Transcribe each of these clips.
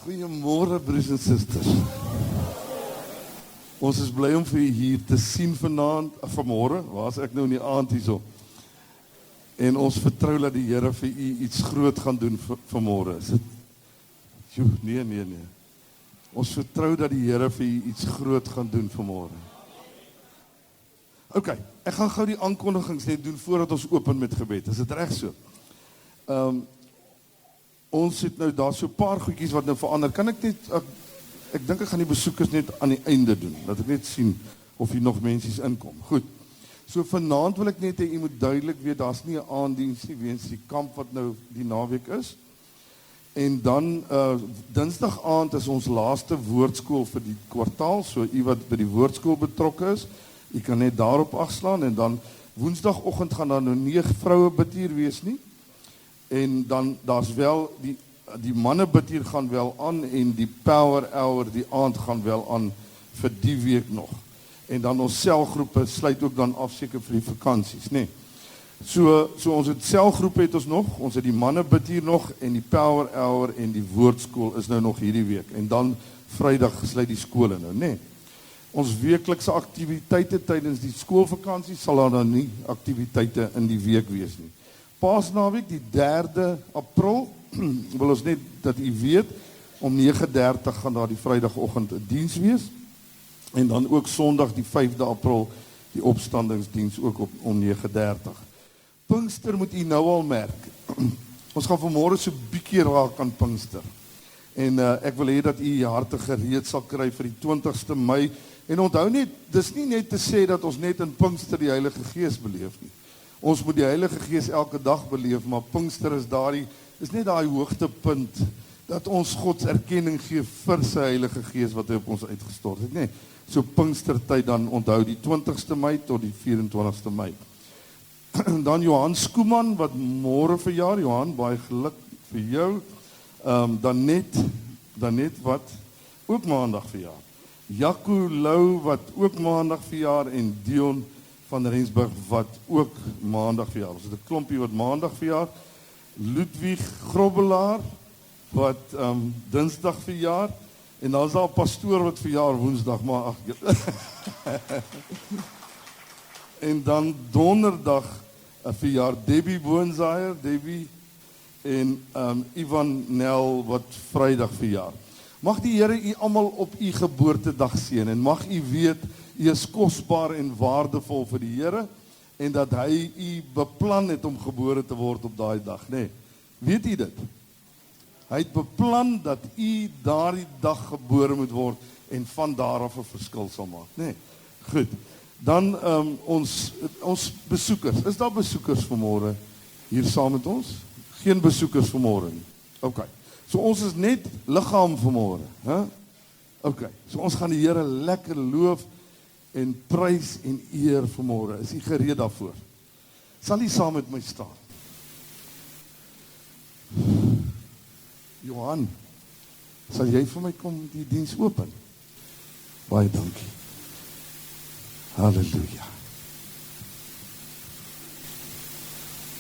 Goeiemôre broers en susters. Ons is bly om vir u hier te sien vanmôre. Waar is ek nou in die aand hierso? En ons vertrou dat die Here vir u iets groot gaan doen vanmôre. Is dit? Nee. Ons vertrou dat die Here vir u iets groot gaan doen vanmôre. OK, ek gaan gou die aankondigings net doen voordat ons open met gebed. Is dit reg so? Ons het nou daar so 'n paar goedjies wat nou verander. Kan ek net ek dink ek gaan die besoekers net aan die einde doen, dat ek net sien of hier nog mensies inkom. Goed. So vanaand wil ek net hê u moet duidelik weet daar's nie 'n aanddiens nie weens die kamp wat nou die naweek is. En dan Dinsdag aand is ons laaste woordskool vir die kwartaal. So u wat by die woordskool betrokke is, u kan net daarop agslaan en dan Woensdagoggend gaan daar nou 9 vroue bid hier wees nie. En dan daar's wel die manne bid hier gaan wel aan en die power hour die aand gaan wel aan vir die week nog. En dan ons selgroepe sluit ook dan af seker vir die vakansies, nê. So ons het selgroepe het ons nog, ons het die manne bid hier nog en die power hour en die woordskool is nou nog hierdie week. En dan Vrydag sluit die skole nou, nê. Ons weeklikse aktiwiteite tydens die skoolvakansie sal daar dan nie aktiwiteite in die week wees nie. Paasnaweek die 3de April wil ons net dat u weet om 9:30 gaan daar die Vrydagoggend 'n diens wees en dan ook Sondag die 5de April die opstandingsdiens ook om 9:30. Pinkster moet u nou al merk. Ons gaan vanmôre so bietjie raak aan Pinkster. En ek wil hê dat u u harte gereed sal kry vir die 20ste Mei en onthou net dis nie net te sê dat ons net in Pinkster die Heilige Gees beleef nie. Ons moet die Heilige Gees elke dag beleef, maar Pinkster is net daai hoogtepunt dat ons God erkenning gee vir sy Heilige Gees wat hy op ons uitgestort het, nê. So Pinkstertyd dan onthou die 20ste Mei tot die 24ste Mei. Dan Johan Skooman wat môre verjaar. Johan, baie geluk vir jou. Dan net wat ook maandag verjaar. Jaco Lou wat ook maandag verjaar en Dion van Rensburg wat ook maandag verjaar. Ons het 'n klompie wat maandag verjaar. Ludwig Grobbelaar wat Dinsdag verjaar en dan is daar 'n pastoor wat verjaar Woensdag, maar ag. En dan Donderdag verjaar Debbie Boonsaier, en Ivan Nel wat Vrydag verjaar. Mag die Here u almal op u geboortedag seën en mag u weet u is kosbaar en waardevol vir die Here en dat hy u beplan het om gebore te word op daai dag, nê. Weet u dit? Hy het beplan dat u daardie dag gebore moet word en van daar af 'n verskil sal maak, nê. Goed. Dan ons besoekers. Is daar besoekers vanmôre hier saam met ons? Geen besoekers vanmôre nie. OK. So ons is net liggaam vanmôre, hè? OK. So ons gaan die Here lekker loof en prys en eer vanmôre. Is u gereed daarvoor? Sal u saam met my staan? Johan, sal jy vir my kom die diens open? Baie dankie. Halleluja.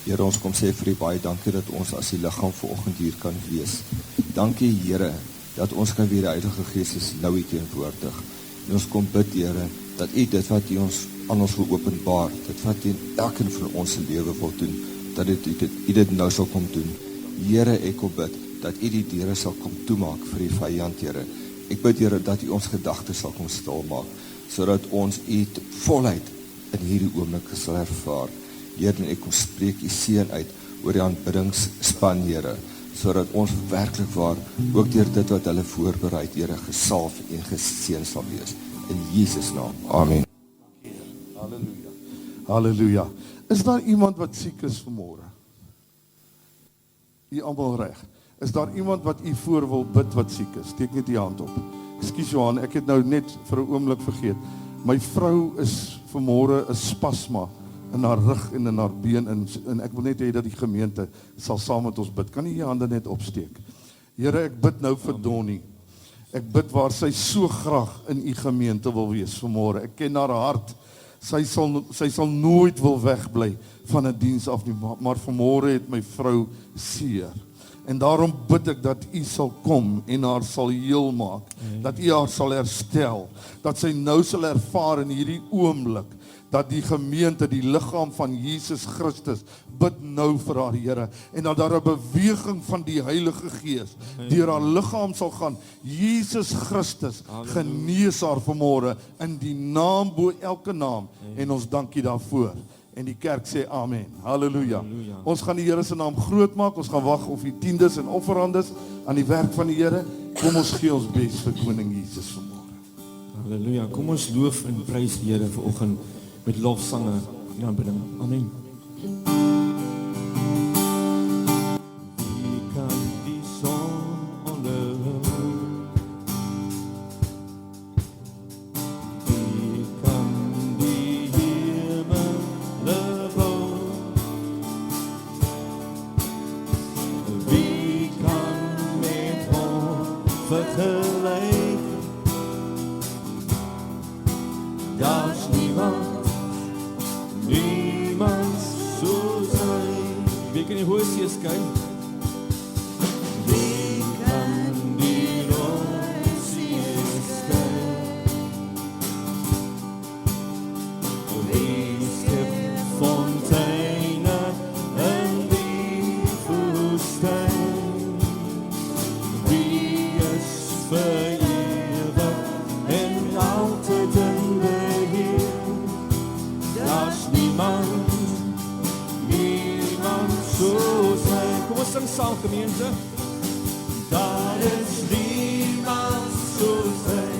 Here, ons kom sê vir u baie dankie dat ons as die liggaam vanoggend hier kan wees. Dankie Here dat ons kan weer die Heilige Gees is nou hier teenwoordig. En ons kom bid Here dat u dit wat u ons aan ons wil openbaar, dit wat u in elkeen van ons se lewe wil doen, dat u dit nou sal kom doen. Here, ek kom bid dat u die deure sal kom toemaak vir die vyand, Here. Ek bid Here dat u ons gedagtes sal kom stil maak, sodat ons u volheid in hierdie oomblik sal ervaar. Here, en ek kom spreek u seën uit oor die aanbiddingsspan, Here, sodat ons werklik waar ook deur dit wat hulle voorberei, Here, gesalf en geseën sal wees. In Jesus naam. Amen. Halleluja. Halleluja. Is daar iemand wat siek is vanmôre? U almal reg. Is daar iemand wat u voor wil bid wat siek is? Steek net die hand op. Ekskuus Johan, ek het nou net vir 'n oomblik vergeet. My vrou is vanmôre 'n spasma in haar rug en in haar been en ek wil net hê dat die gemeente sal saam met ons bid. Kan u die hande net opsteek? Here, ek bid nou vir Donnie. Ek bid waar sy so graag in u gemeente wil wees vanmôre. Ek ken haar hart. Sy sal nooit wil wegbly van 'n diens af nie, maar vanmôre het my vrou seer. En daarom bid ek dat U sal kom en haar sal heel maak, dat U haar sal herstel, dat sy nou sal ervaar in hierdie oomblik, dat die gemeente, die liggaam van Jesus Christus, bid nou vir haar Here, en dat daar 'n beweging van die Heilige Gees deur haar liggaam sal gaan. Jesus Christus genees haar vanmôre in die naam bo elke naam, en ons dank U daarvoor. En die kerk sê amen. Halleluja. Ons gaan die Here se naam groot maak. Ons gaan wag of die tiendes en offerandes aan die werk van die Here. Kom ons gee ons bes vir koning Jesus vanmôre. Halleluja. Kom ons loof en prys die Here vanoggend met lofsange en aanbidding. Amen. Wie kan die son onderhou? Wie kan die hemel bou? Wie kan met hom vergelyk? Daar's niemand soos hy. Wie kan die hoë see skyn? Wie kan die rooi see skyn? Wie skep fonteine in die woestyn? Wie is vir ewig en altyd in beheer? Daar's niemand soos hy. Kom ons sing saam, gemeente. Daar is niemand soos hy.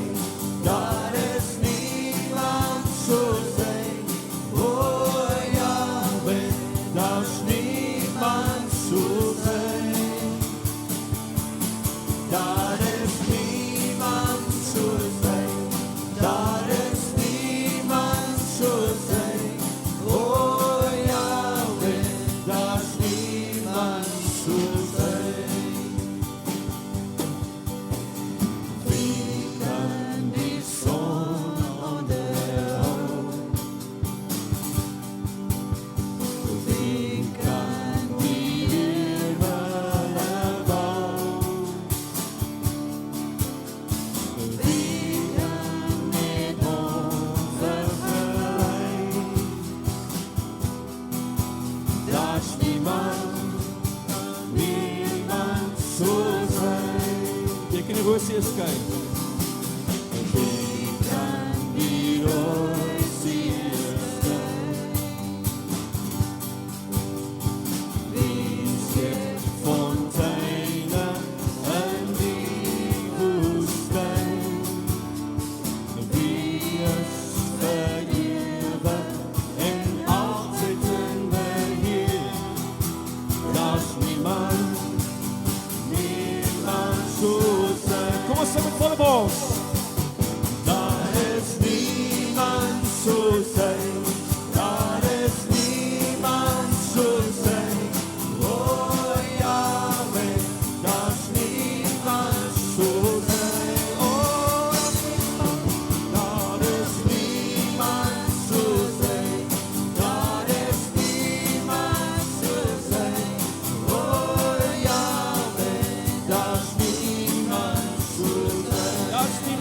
Daar is niemand soos hy. O Jahweh, daar's niemand soos hy. Daar is niemand soos hy. Daar is niemand soos hy. O Jahweh, daar's niemand soos hy. Wie kan die son onderhou? Wie kan die hemel bou? Wie kan met hom vergelyk? Daar's niemand soos hy. Jy kan die hoë see skyn. Wie kan die rooi see skyn? Wie skep fonteine in die woestyn? Wie is vir ewig en altyd in beheer? Daar's niemand soos hy. Kom ons sing met volle bors. Daar is niemand soos hy. Daar is niemand soos hy. O Jahweh, daar's niemand soos hy. O daar is niemand soos hy. Daar is niemand soos hy. O Jahweh, daar's niemand soos hy. Daar's niemand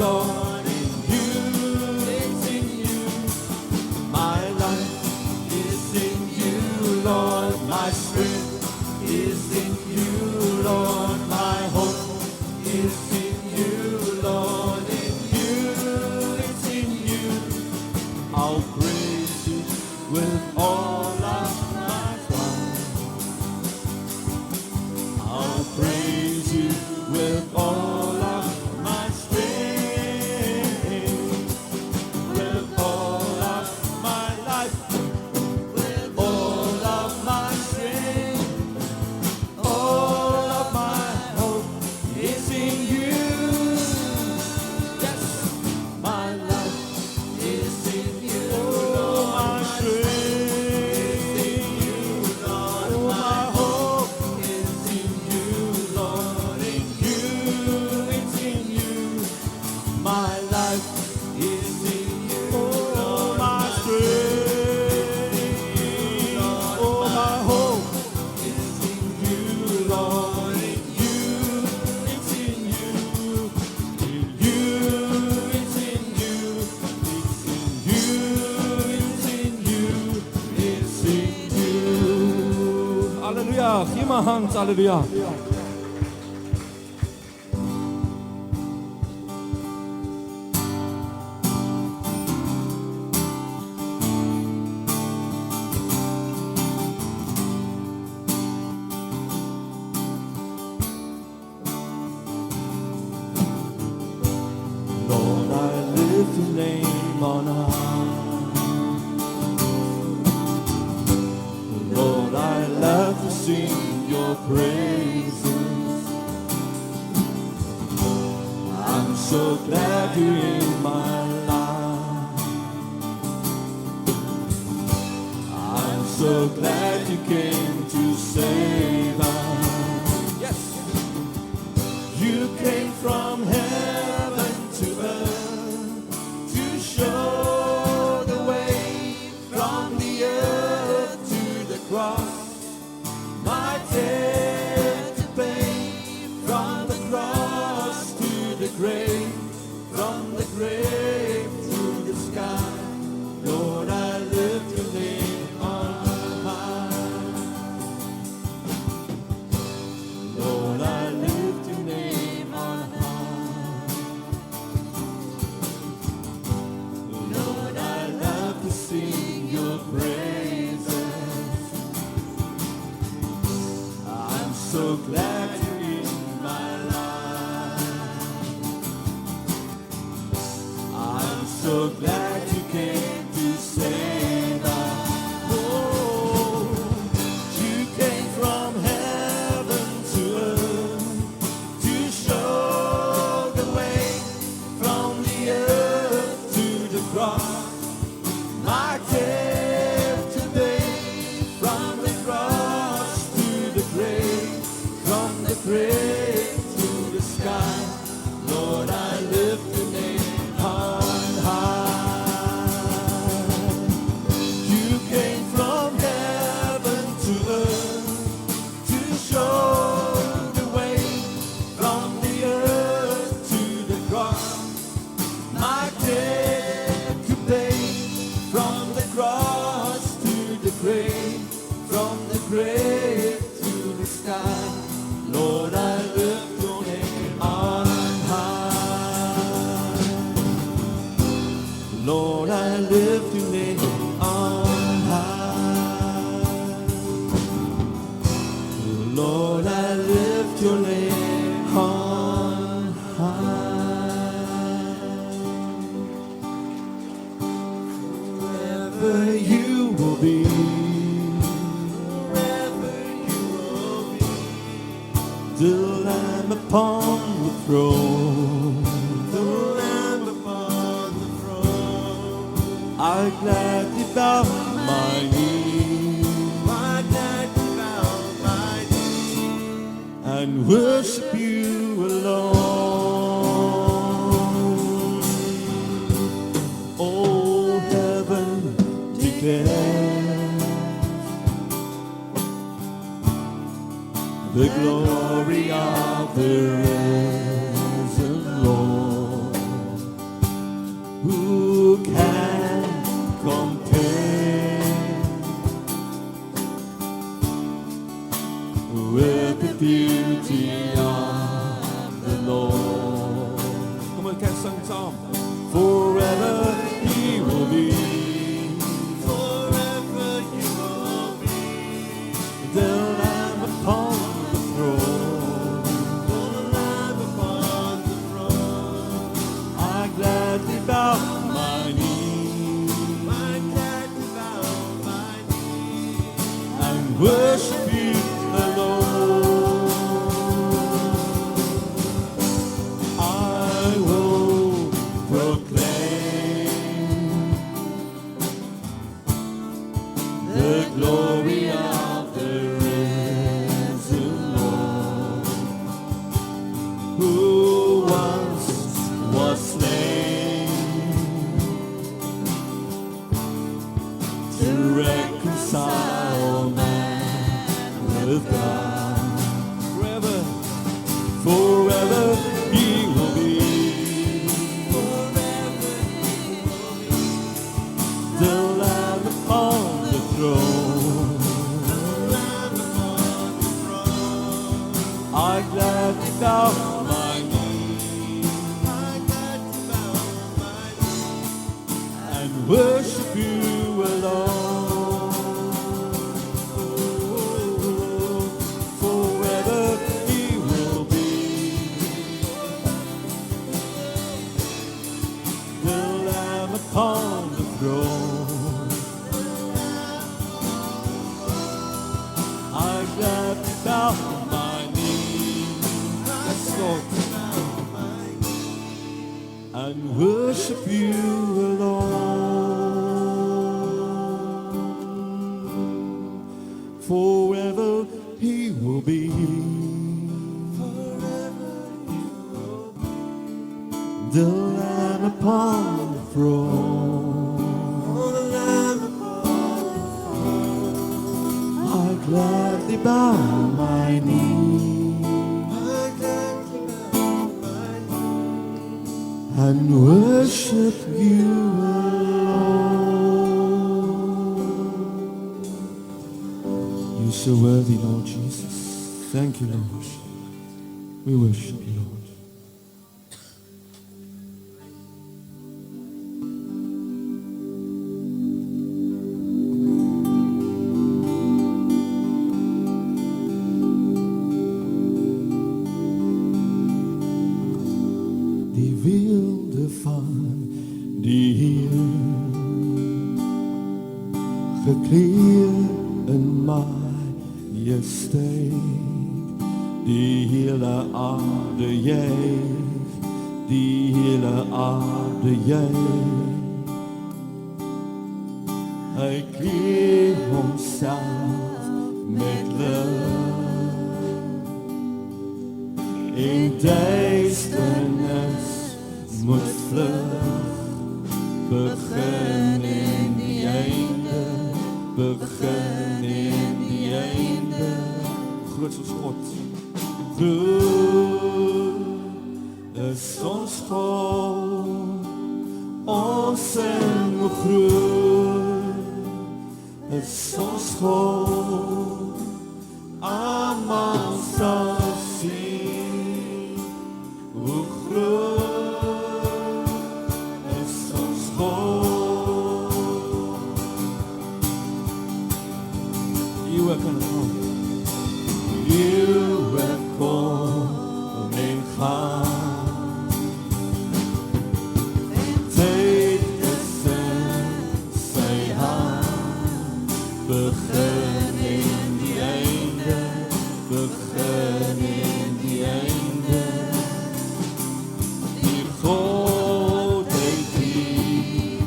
Lord, in you, it's in you. My life is in you, Lord. My strength is in you, Lord. My hope is in you, Lord. In you, it's in you. I'll praise you with all of my heart. I'll praise you with all of my strength, with all of my life, with all of my strength, all of my hope is in you. Yes, my life is in you. Oh, my strength is in you, Lord. Oh, my hope is in you, Lord. In you, it's in you. My life is in you. Oh, my strength, oh, my hope is in you, Lord. In you, it's in you. In you, it's in you. It's in you, it's in you. It's in you. Hallelujah. Give my hands, hallelujah. Lord, I lift your name on high. Lord, I love to sing your praises. I'm so glad you're in my life. I'm so glad you came to save us. Yes. You came from heaven to earth to show the way from the earth to the cross. My debt to pay from the cross to the grave, from the grave to the sky. Lord, I lift your name on high. Lord, I lift your name on high. Lord, I love to sing your praises. I'm so glad you're in my life. I'm so glad you came to save us. Oh, you came from heaven to earth to show the way from the earth to the cross. My debt to pay from the cross to the grave, from the grave to the sky. Lord, I lift your name on high. You came from heaven to earth to show the way from the earth to the cross. My debt to pay from the cross to the grave, from the grave to the sky. Lord, I lift your name on high. Lord, I lift your name on high. Lord, I lift your name on high. Wherever you will be, wherever you will be, the Lamb upon the throne, the Lamb upon the throne. I gladly bow my knee, I gladly bow my knee, and worship you alone. Oh, heaven declares the glory of the risen Lord. Who can compare with the beauty of the Lord? Come on, can sing Tom. Forever He will be. Forever He will be. The Lamb upon the throne. The Lamb upon the throne. I gladly bow my knee. I gladly bow my knee. And worship You alone. I will proclaim the glory of the risen Lord, who once was slain to reconcile man with God. Forever, forever He will be. Forever He will be. The Lamb upon the throne. The Lamb upon the throne. I gladly bow my knee. I gladly bow my knee. And worship You alone. Forever He will be. The Lamb upon the throne. I gladly bow my knee. Yes, Lord. And worship You alone. Forever He will be. Forever He will be. The Lamb upon the throne. The Lamb upon the throne. I gladly bow my knee. I gladly bow my knee. And worship You alone. You're so worthy, Lord Jesus. Thank You, Lord. We worship You, Lord. Die wilde van die Heer, gekleed in majesteit, die hele aarde juich, die hele aarde juich. Hy kleed homself met lig, en duisternis moet vlug, begin in die einde, begin in die einde. Groot soos God, groot is ons God, ons sing hoe groot is ons God, almal sal sien hoe groot is ons God. You are gonna come. You have come and come. Take this and say hi. Begin in die einde. Begin in die einde. Die God het die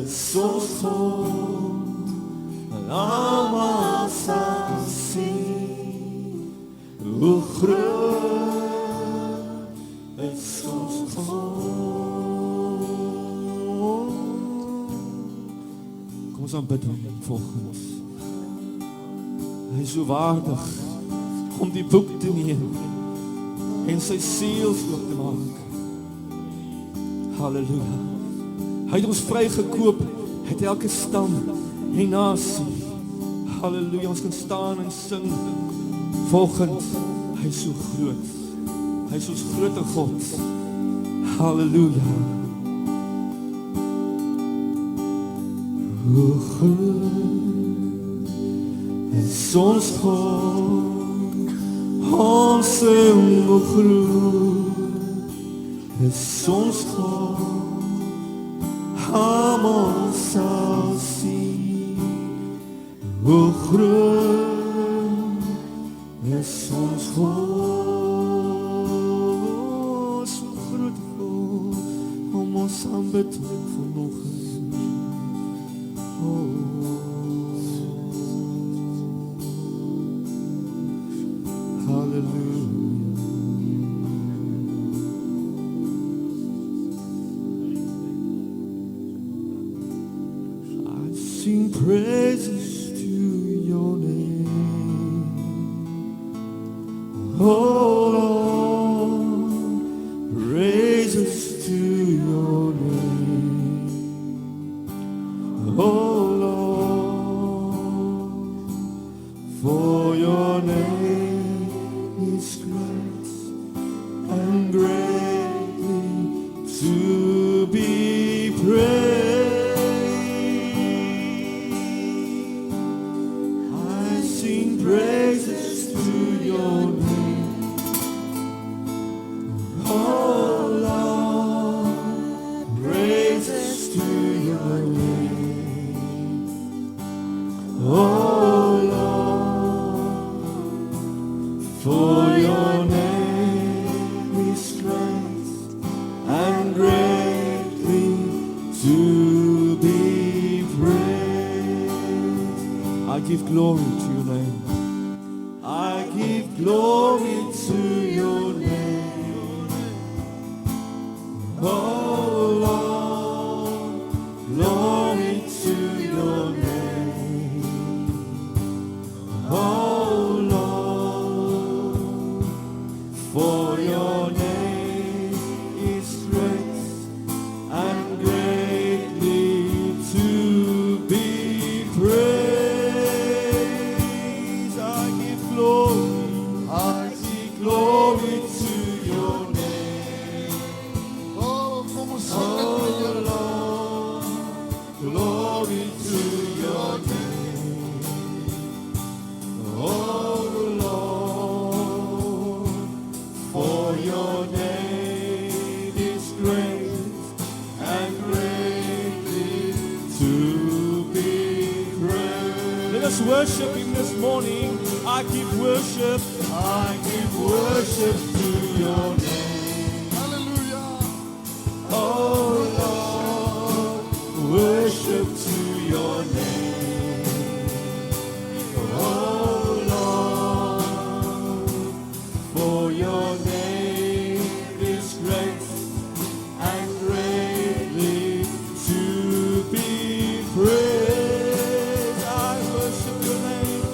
is ons God, en almal sal sien, hoe groot is ons God. Kom ons aanbid hom volgens. Hy is so waardig om die boek te neem en sy seels oop te maak. Halleluja. Hy het ons vrygekoop uit elke stam en nasie. Halleluja, ons kan staan en sing volgens. Hy is so groot. Hy is ons grote God. Halleluja. Hoe groot is ons God, ons sing hoe groot is ons God, almal sal sien, hoe groot is ons God, so groot God, om ons aanbid vanoggend. Sing praises to your name, oh Lord, praises to your name, oh Lord, for your name is great and greatly to be praised. Praises to your name, oh Lord, praises to your name, oh Lord, for your name is great and greatly to be praised. I give glory to your name. I give glory to your name, oh Lord, glory to your name, oh Lord, for your name is great and greatly to be praised. Glory to your name, oh Lord, glory to your name, oh Lord, for your name is great and greatly to be praised. Let us worship him this morning. I give worship to your name. Hallelujah. Oh Lord, worship to your name. Oh Lord, for your name is great and greatly to be praised. I worship your name.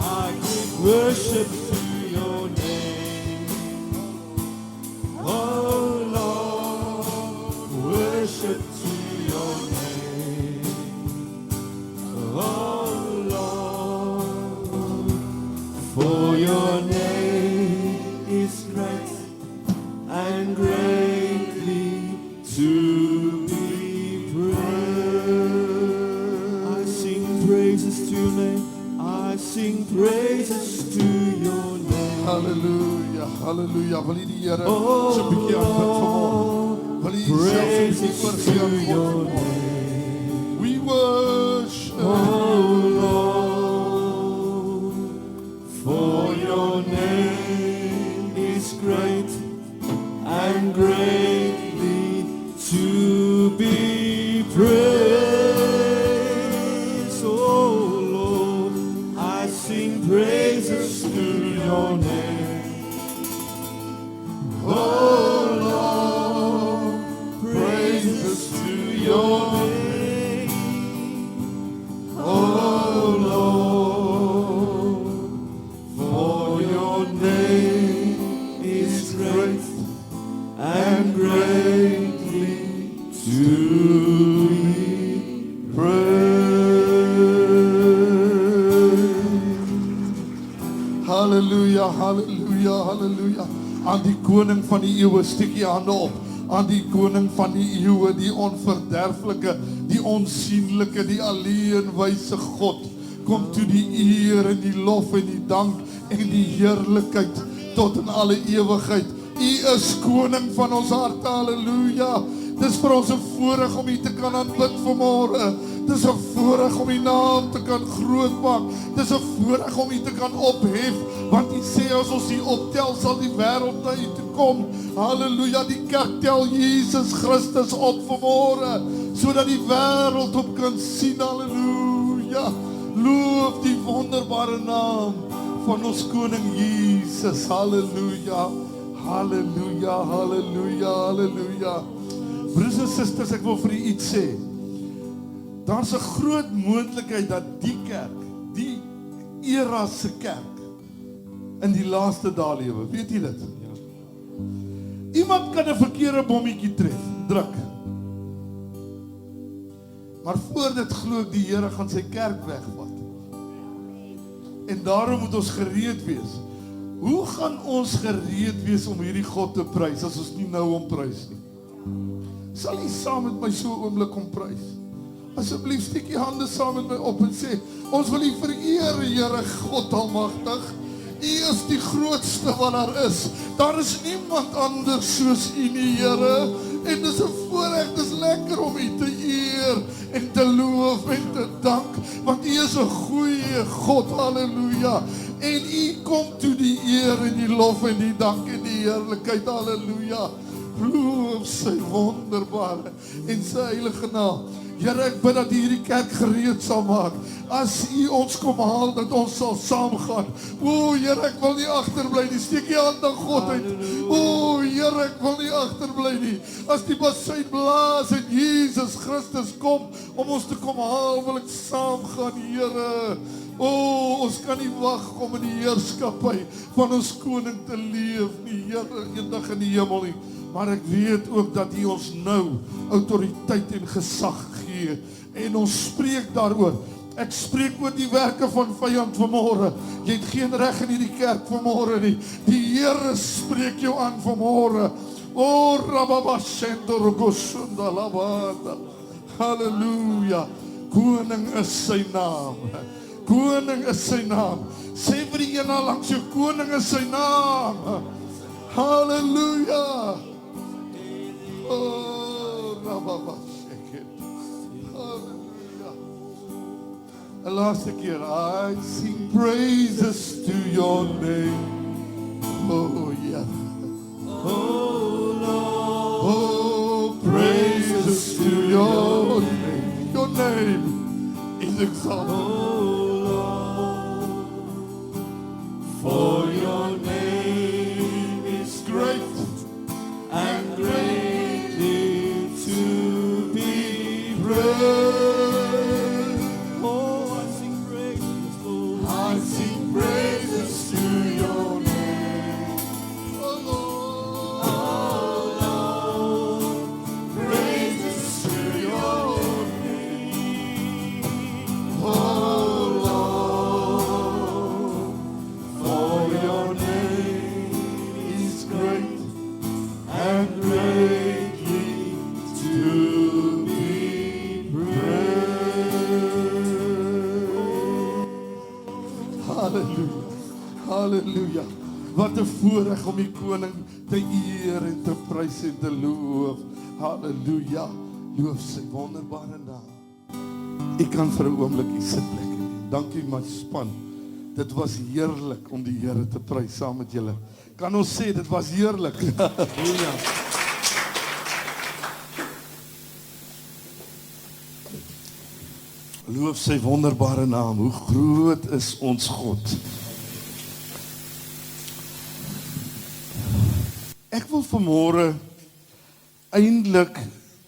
I give worship to your name, oh Lord, worship to your name, oh Lord, for your name is great and greatly to be praised. I sing praises to your name. I sing praises to your name. Hallelujah, hallelujah. Wil jy die Here so 'n bietjie aanbid vanmôre? Wil jy Praises self to your name. We worship, Oh Lord, for your name is great and greatly to be praised. Halleluja, halleluja, halleluja. Aan die koning van die eeuwe, steek jy hande op. Aan die koning van die eeuwe, die onverderflike, die onsienlike, die alleenwyse God. Kom toe die eer en die lof en die dank en die heerlikheid tot in alle ewigheid. U is koning van ons harte, halleluja. Dis vir ons 'n voorreg om U te kan aanbid vanmôre. Dis 'n voorreg om U naam te kan groot maak. Dis 'n voorreg om U te kan ophef, want U sê as ons U optel, sal die wêreld na U toe kom. Halleluja, die kerk tel Jesus Christus op vanmôre, sodat die wêreld op kan sien. Halleluja. Loof die wonderbare naam van ons koning Jesus. Halleluja. Halleluja, halleluja, halleluja. Broers en susters, ek wil vir u iets sê. Daar's 'n groot moontlikheid dat die kerk, die era se kerk, in die laaste dae lewe. Weet jy dit? Iemand kan 'n verkeerde bommetjie druk. Maar voor dit glo ek die Here gaan sy kerk wegvat. En daarom moet ons gereed wees. Hoe gaan ons gereed wees om hierdie God te prys as ons nie nou hom prys nie? Sal jy saam met my so 'n oomblik kom prys? Asseblief steek jy hande saam met my op en sê, ons wil U vereer, Here God Almagtig. U is die grootste wat daar is. Daar is niemand anders soos U nie, Here. En dis 'n voorreg, dis lekker om U te eer en te loof en te dank, want U is 'n goeie God, halleluja. En U kom toe die eer en die lof en die dank en die heerlikheid, halleluja. Loof sy wonderbare en sy heilige naam. Here, ek bid dat U hierdie kerk gereed sal maak. As U ons kom haal, dat ons sal saamgaan. O, Here, ek wil nie agterbly nie. Steek U hand aan God uit. O, Here, ek wil nie agterbly nie. As die basuin blaas en Jesus Christus kom om ons te kom haal, wil ek saamgaan, Here. O, ons kan nie wag om in die heerskappy van ons koning te leef nie, Here, eendag in die hemel nie. Maar ek weet ook dat U ons nou autoriteit en gesag gee. En ons spreek daaroor. Ek spreek oor die werke van vyand vanmôre. Jy het geen reg in hierdie kerk vanmôre nie. Die Here spreek jou aan vanmôre. O Rababashendo Rogosunda Lavanda. Halleluja. Koning is sy naam. Koning is sy naam. Sê vir die een na langs jou, koning is sy naam. Halleluja. Oh, Rababasheket. Halleluja. En laaste keer, I sing praises to your name. Oh, yeah. Oh, Lord. Oh, praises to your name. Your name is exalted. Oh, Lord. For your name is great and greatly to be praised. Oh, I sing praises, Lord. I sing praises to your name. Oh, Lord. Oh, Lord. Praises to your name. Oh, Lord. For your name is great and greatly to be praised. Halleluja, halleluja. Wat 'n voorreg om die koning te eer en te prys en te loof. Halleluja, loof sy wonderbare naam. Ek kan vir 'n oomblik hier sitplek neem. Dankie my span. Dit was heerlik om die Here te prys saam met julle. Kan ons sê dit was heerlik? Halleluja. Loof sy wonderbare naam. Hoe groot is ons God? Ek wil vanmôre eintlik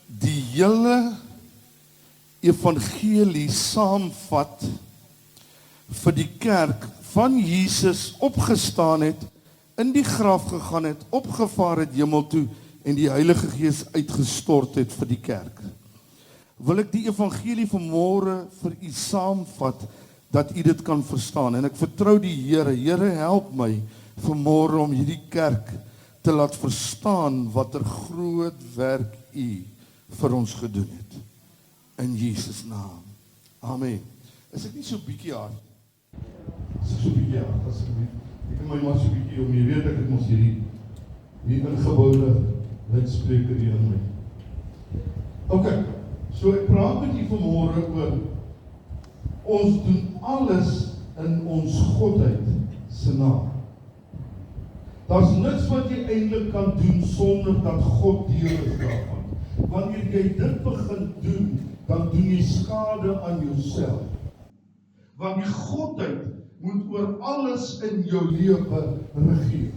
die hele evangelie saamvat vir die kerk van Jesus opgestaan het, in die graf gegaan het, opgevaar het hemel toe en die Heilige Gees uitgestort het vir die kerk. wil ek die evangelie vanmôre vir u saamvat, dat u dit kan verstaan. En ek vertrou die Here. Here, help my vanmôre om hierdie kerk te laat verstaan watter groot werk u vir ons gedoen het. In Jesus naam. Amen. Is ek nie so bietjie hard? Is ek so bietjie hard, asseblief? Ek kan my maar so bietjie om, jy weet ek het mos hierdie ingeboude luidspreker hier in my. Ok, so ek praat met u vanmôre oor ons doen alles in ons Godheid se naam. Daar's niks wat jy eintlik kan doen sonder dat God deel is daarvan. Wanneer jy dit begin doen, dan doen jy skade aan jouself. Want die Godheid moet oor alles in jou lewe regeer.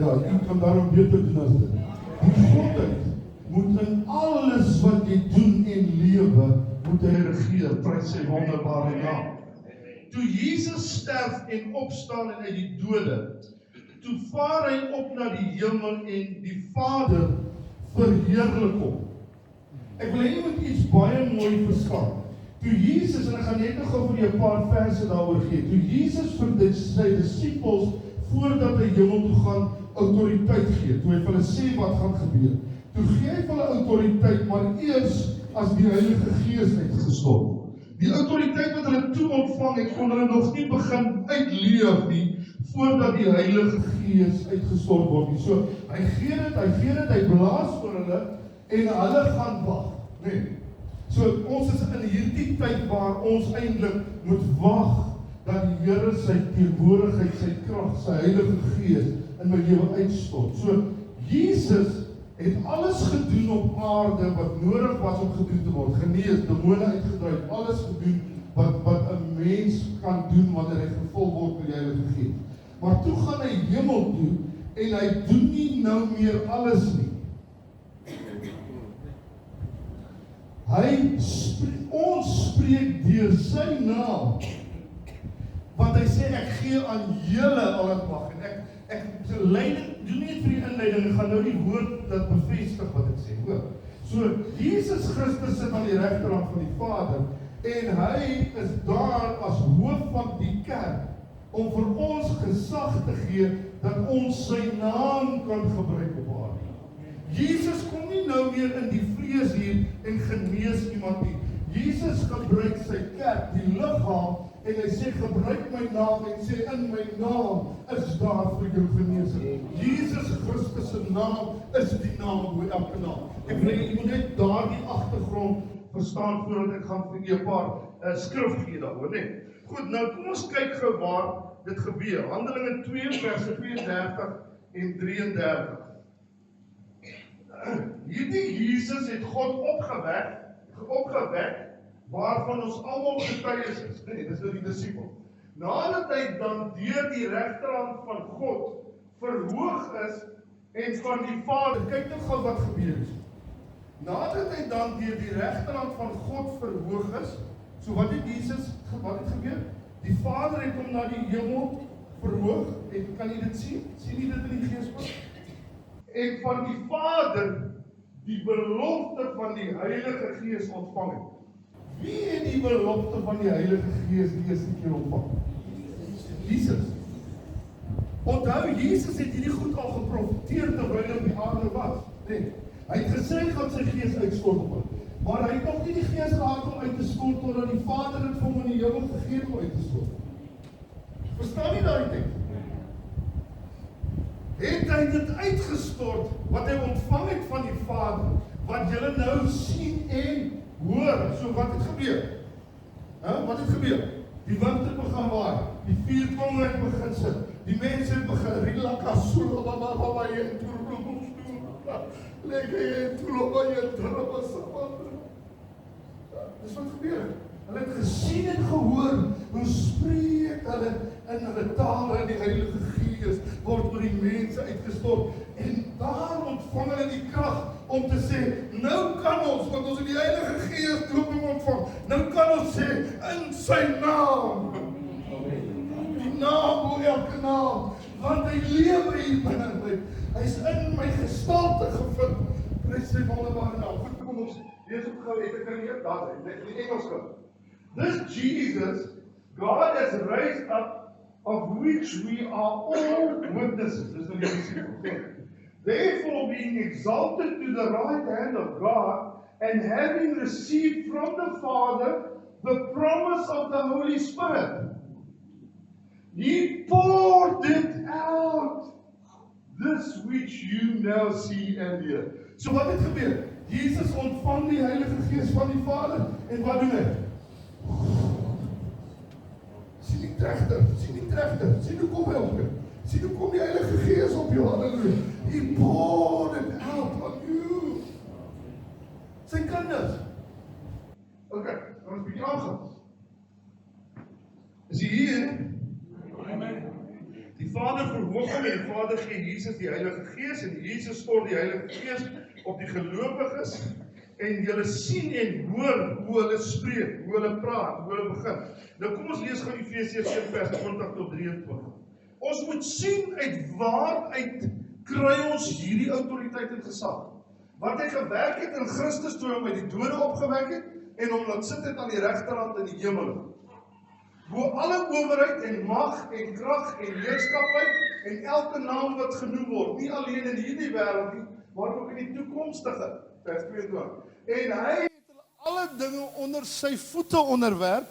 Ja, jy kan daarom beter doen as dit. Die Godheid moet in alles wat jy doen en lewe, moet hy regeer, prys sy wonderbare naam. Toe Jesus sterf en opstaan en uit die dode, toe vaar hy op na die hemel en die Vader verheerlik hom. Ek wil hê jy moet iets baie mooi verstaan. Toe Jesus, en ek gaan net gou vir julle 'n paar verse daaroor gee, toe Jesus vir sy disippels, voordat hy hemel toe gaan, autoriteit gee, toe hy vir hulle sê wat gaan gebeur, toe gee hy vir hulle autoriteit, maar eers as die Heilige Gees uitgestort. Die autoriteit wat hulle toe ontvang het, kon hulle nog nie begin uitleef nie, voordat die Heilige Gees uitgestort word nie. So, hy gee dit, hy blaas vir hulle, en hulle gaan wag, nee. So, ons is in hierdie tyd waar ons eintlik moet wag, dat die Here sy teenwoordigheid, sy krag, sy Heilige Gees in my lewe uitstort. So, Jesus het alles gedoen op aarde wat nodig was om gedoen te word. Genees, demone uitgedryf, alles gedoen wat 'n mens kan doen wanneer hy gevul word met die Heilige Gees. Maar toe gaan hy hemel toe en hy doen nie nou meer alles nie. Ons spreek deur sy naam. Want hy sê ek gee aan julle al het mag en ek leiding, doen nie vir die inleiding, ek gaan nou die woord dat bevestig wat ek sê, hoor. So, Jesus Christus sit aan die regterhand van die Vader, en hy is daar as hoof van die kerk, om vir ons gesag te gee, dat ons sy naam kan gebruik op aarde. Jesus kom nie nou meer in die vlees hier, en genees iemand nie. Jesus gebruik sy kerk, die liggaam, en hy sê, gebruik my naam, en sê, in my naam is daar vir jou genesing. Jesus Christus se naam is die naam bo elke naam. Ek wil jy moet net daardie agtergrond verstaan, voordat ek gaan vir jy 'n paar skrif gee daaroor, nee. Goed, nou kom ons kyk gou waar dit gebeur. Handelinge 2 verse 32 en 33. Hierdie Jesus het God opgewek, waarvan ons almal getuies is. Nee, dis nou die disipel. Nadat hy dan deur die regterhand van God verhoog is en van die Vader, kyk nou gou wat gebeur het. Nadat hy dan deur die regterhand van God verhoog is, so wat het gebeur? Die Vader het hom na die hemel verhoog, en kan jy dit sien? Sien jy dit in die gees? En van die Vader die belofte van die Heilige Gees ontvang het. Wie het die belofte van die Heilige Gees die eerste keer ontvang? Jesus. Onthou, Jesus het hierdie goed al geprofeteer terwyl hy op die aarde was. Nee, hy het gesê hy gaan sy Gees uitstort op hom. Maar hy het nog nie die Gees gehad om uit te stort, totdat die Vader het vir hom in die hemel gegee om uit te stort. Verstaan jy daai ding? Het hy dit uitgestort, wat hy ontvang het van die Vader, wat julle nou sien en hoor. So wat het gebeur? Wat het gebeur? Die wind het begin waai, die vuurtonge het begin sit, die mense het begin rilaka sula baba en dis wat gebeur. Hulle het gesien en gehoor, hoe spreek hulle in hulle tale en die Heilige Gees word oor die mense uitgestort. En daar ontvang hulle die krag om te sê, nou kan ons, want ons het die Heilige Gees dooping ontvang, nou kan ons sê, in sy naam. Die naam bo elke naam, want hy lewe hier binne my. Hy is in my gestalte gevind. Prys sy wonderbare naam. Goed, kom ons Lees op gou, ek kan nie daar sê, net in Engels gou. This Jesus, God has raised up, of which we are all witnesses. Dis nou die disciples. Therefore, being exalted to the right hand of God, and having received from the Father the promise of the Holy Spirit, He poured it out, this which you now see and hear. So wat het gebeur? Jesus ontvang die Heilige Gees van die Vader, en wat doen hy? Sien die trefter, sien hoe kom hy op jou, sien hoe kom die Heilige Gees op jou, halleluja. He poured it out on you. Sy kinders. Ok, ons bietjie aangaan. Is hy hier? Die Vader verhoog hom en die Vader gee Jesus die Heilige Gees en Jesus stort die Heilige Gees op die gelowiges en julle sien en hoor hoe hulle spreek, hoe hulle praat, hoe hulle begin. Nou kom ons lees gou Efesiërs 1 vers 20 tot 23. Ons moet sien uit waaruit kry ons hierdie autoriteit en gesag. Wat hy gewerk het in Christus toe hom uit die dode opgewek het en hom laat sit het aan die regterhand in die hemel. Bo alle owerheid en mag en krag en heerskappy en elke naam wat genoem word, nie alleen in hierdie wêreld nie, maar ook in die toekomstige. Vers 22. En hy het hulle alle dinge onder sy voete onderwerp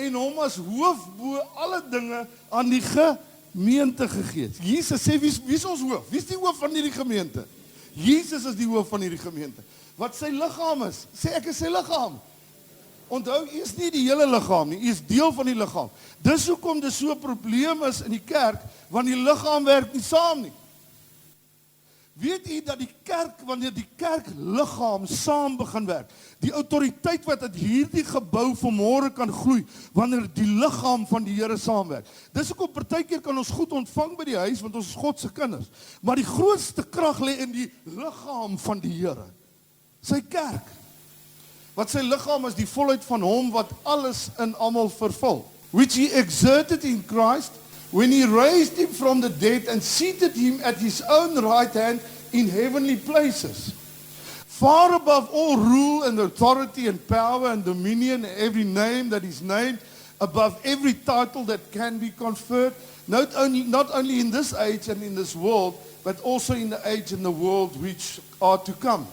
en hom as hoof bo alle dinge aan die gemeente gegee. Jesus sê, wie is ons hoof? Wie is die hoof van hierdie gemeente? Jesus is die hoof van hierdie gemeente. Wat sy liggaam is, sê ek is sy liggaam. Onthou, hy is nie die hele liggaam nie, hy is deel van die liggaam. Dis hoekom dit so 'n probleem is in die kerk, want die liggaam werk nie saam nie. Weet u dat die kerk, wanneer die kerkliggaam saam begin werk, die autoriteit wat uit hierdie gebou vanmôre kan groei, wanneer die liggaam van die Here saamwerk. Dis hoekom partykeer kan ons goed ontvang by die huis, want ons is God se kinders. Maar die grootste krag lê in die liggaam van die Here. Sy kerk. Wat sy liggaam is die volheid van hom wat alles in almal vervul. Which he exerted in Christ, when he raised him from the dead and seated him at his own right hand in heavenly places, far above all rule and authority and power and dominion and every name that is named, above every title that can be conferred, not only in this age and in this world, but also in the age and the world which are to come.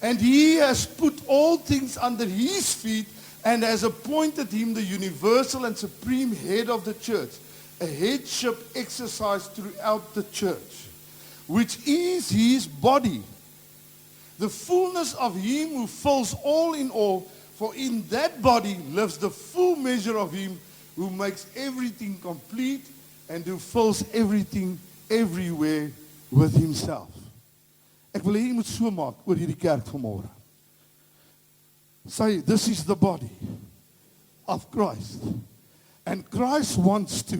And he has put all things under his feet and has appointed him the universal and supreme head of the church, a headship exercised throughout the church, which is his body, the fullness of him who fills all in all, for in that body lives the full measure of him who makes everything complete and who fills everything everywhere with himself. Ek wil hê jy moet so maak oor hierdie kerk vanmôre. Say, this is the body of Christ. And Christ wants to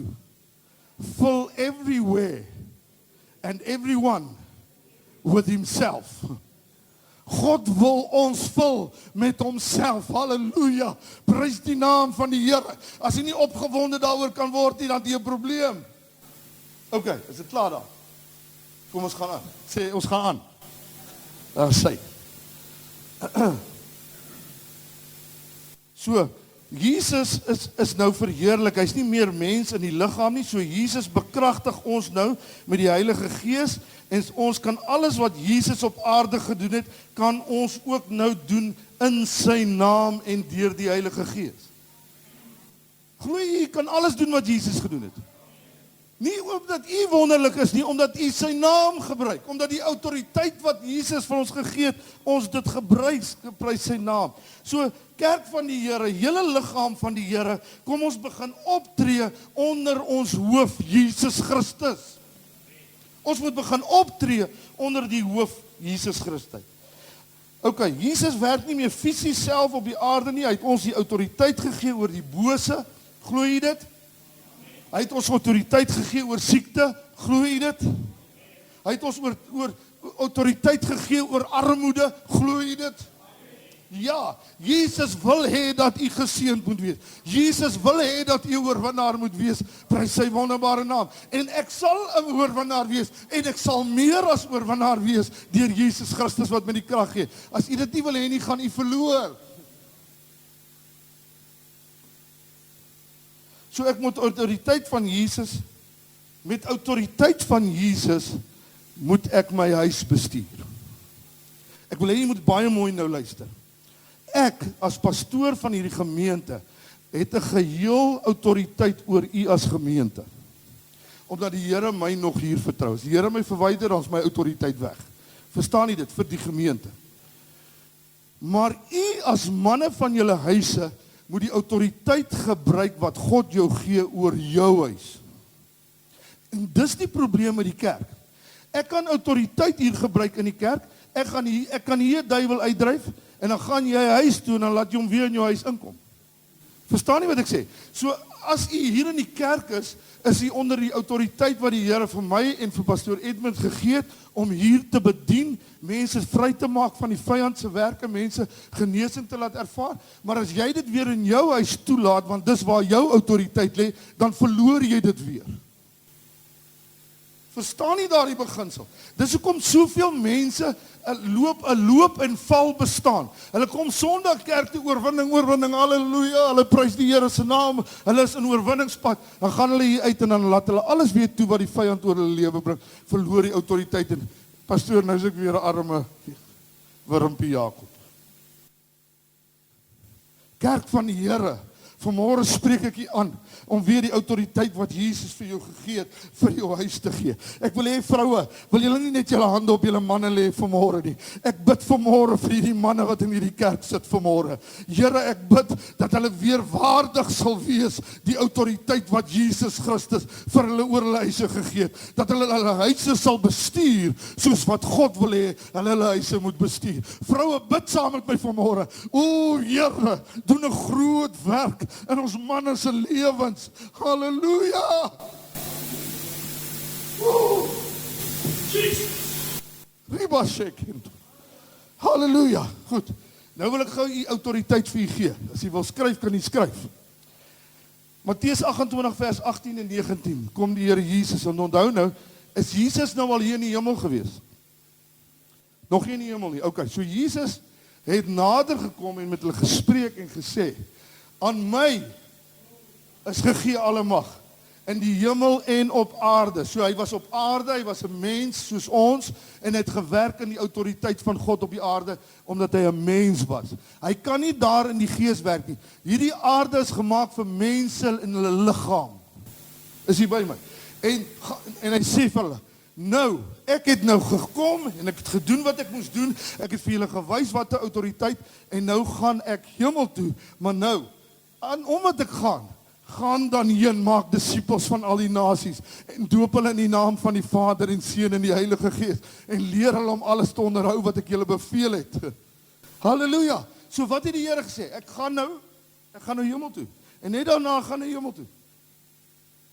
fill everywhere and everyone with himself. God wil ons vul met homself. Halleluja. Prys die naam van die Here. As jy nie opgewonde daaroor kan word nie, dan het jy 'n probleem. OK, is dit klaar daar? Kom ons gaan aan. Sê ons gaan aan. Daar sê. So, Jesus is nou verheerlik. Hy's nie meer mens in die liggaam nie. So Jesus bekragtig ons nou met die Heilige Gees en ons kan alles wat Jesus op aarde gedoen het, kan ons ook nou doen in sy naam en deur die Heilige Gees. Glo jy kan alles doen wat Jesus gedoen het? Nie omdat u wonderlik is nie, omdat u sy naam gebruik, omdat die autoriteit wat Jesus vir ons gegee het, ons dit geprys sy naam. So, kerk van die Here, hele liggaam van die Here, kom ons begin optree onder ons hoof, Jesus Christus. Ons moet begin optree onder die hoof, Jesus Christus. OK, Jesus werk nie meer fisies self op die aarde nie, hy het ons die autoriteit gegee oor die bose, glo jy dit? Hy het ons autoriteit gegee oor siekte, glo jy dit? Hy het ons oor autoriteit gegee oor armoede, glo jy dit? Ja, Jesus wil hê dat u geseënd moet wees. Jesus wil hê dat u 'n oorwinnaar moet wees. Prys sy wonderbare naam. En ek sal 'n oorwinnaar wees en ek sal meer as oorwinnaar wees deur Jesus Christus wat my die krag gee. As u dit nie wil hê nie, gaan u verloor. So ek moet autoriteit van Jesus, met autoriteit van Jesus moet ek my huis bestuur. Ek wil hê jy moet baie mooi nou luister. Ek as pastoor van hierdie gemeente het 'n geheel autoriteit oor u as gemeente. Omdat die Here my nog hier vertrou. As die Here my verwyder, dan is my autoriteit weg. Verstaan jy dit vir die gemeente? Maar u as manne van julle huise moet die autoriteit gebruik wat God jou gee oor jou huis. En dis die probleem met die kerk. Ek kan autoriteit hier gebruik in die kerk. Ek kan hier 'n duiwel uitdryf en dan gaan jy huis toe en dan laat jy hom weer in jou huis inkom. Verstaan jy wat ek sê? So as u hier in die kerk is u onder die autoriteit wat die Here vir my en vir pastoor Edmund gegee het om hier te bedien, mense vry te maak van die vyand se werke, mense genesing te laat ervaar. Maar as jy dit weer in jou huis toelaat, want dis waar jou autoriteit lê, dan verloor jy dit weer. Verstaan nie daardie beginsel. Dis hoekom soveel mense 'n loop en val bestaan. Hulle kom Sondag kerk toe, oorwinning, halleluja, hulle prys die Here se naam, hulle is in oorwinningspad, dan gaan hulle hier uit en dan laat hulle alles weer toe wat die vyand oor hulle lewe bring, verloor die autoriteit en pastoor, nou is ek weer 'n arme wurmpie Jakob. Kerk van die Here, vanmôre spreek ek u aan om weer die autoriteit wat Jesus vir jou gegee het, vir jou huis te gee. Ek wil hê vroue, wil julle nie net julle hande op julle manne lê vanmôre nie. Ek bid vanmôre vir hierdie manne wat in hierdie kerk sit vanmôre. Here, ek bid dat hulle weer waardig sal wees die autoriteit wat Jesus Christus vir hulle oor hulle huise gegee het. Dat hulle hulle huise sal bestuur soos wat God wil hê hulle huise moet bestuur. Vroue, bid saam met my vanmôre. O Here, doen 'n groot werk in ons manne se lewens. Halleluja! Jesus! Riba sheken. Halleluja! Goed. Nou wil ek gou u autoriteit vir u gee. As u wil skryf, kan u skryf. Matteus 28 vers 18 en 19. Kom die Here Jesus en onthou nou, is Jesus nou al hier in die hemel gewees? Nog nie in die hemel nie. Okay, so Jesus het nader gekom en met hulle gespreek en gesê: aan my is gegee alle mag in die hemel en op aarde. So hy was op aarde, hy was 'n mens soos ons en het gewerk in die autoriteit van God op die aarde omdat hy 'n mens was. Hy kan nie daar in die gees werk nie. Hierdie aarde is gemaak vir mense in hulle liggaam. Is jy by my? En hy sê vir hulle: nou, ek het nou gekom en ek het gedoen wat ek moes doen. Ek het vir julle gewys wat 'n autoriteit en nou gaan ek hemel toe. Maar nou, omdat ek gaan dan heen, maak disippels van al die nasies en doop hulle in die naam van die Vader en Seun en die Heilige Gees en leer hulle om alles te onderhou wat ek julle beveel het. Halleluja. So wat het die Here gesê? Ek gaan nou hemel toe. En net daarna gaan hy hemel toe.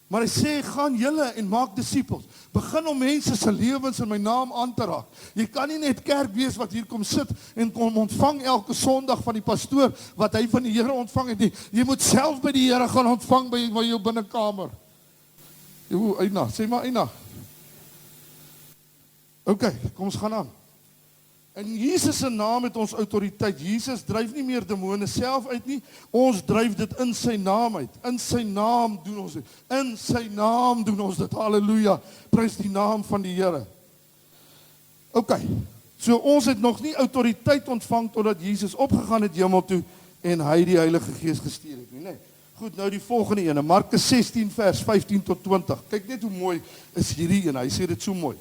Maar hy sê, gaan julle en maak disippels. Begin om mense se lewens in my naam aan te raak. Jy kan nie net kerk wees wat hier kom sit en kom ontvang elke Sondag van die pastoor wat hy van die Here ontvang het nie. Jy moet self by die Here gaan ontvang by jou binnekamer. Eina, sê maar Eina. Okay, kom ons gaan aan. In Jesus se naam het ons autoriteit. Jesus dryf nie meer demone self uit nie. Ons dryf dit in sy naam uit. In sy naam doen ons dit. In sy naam doen ons dit. Halleluja. Prys die naam van die Here. Okay. So ons het nog nie autoriteit ontvang totdat Jesus opgegaan het hemel toe en hy die Heilige Gees gestuur het nie, nee. Goed, nou die volgende ene, Markus 16 vers 15 tot 20. Kyk net hoe mooi is hierdie een. Hy sê dit so mooi.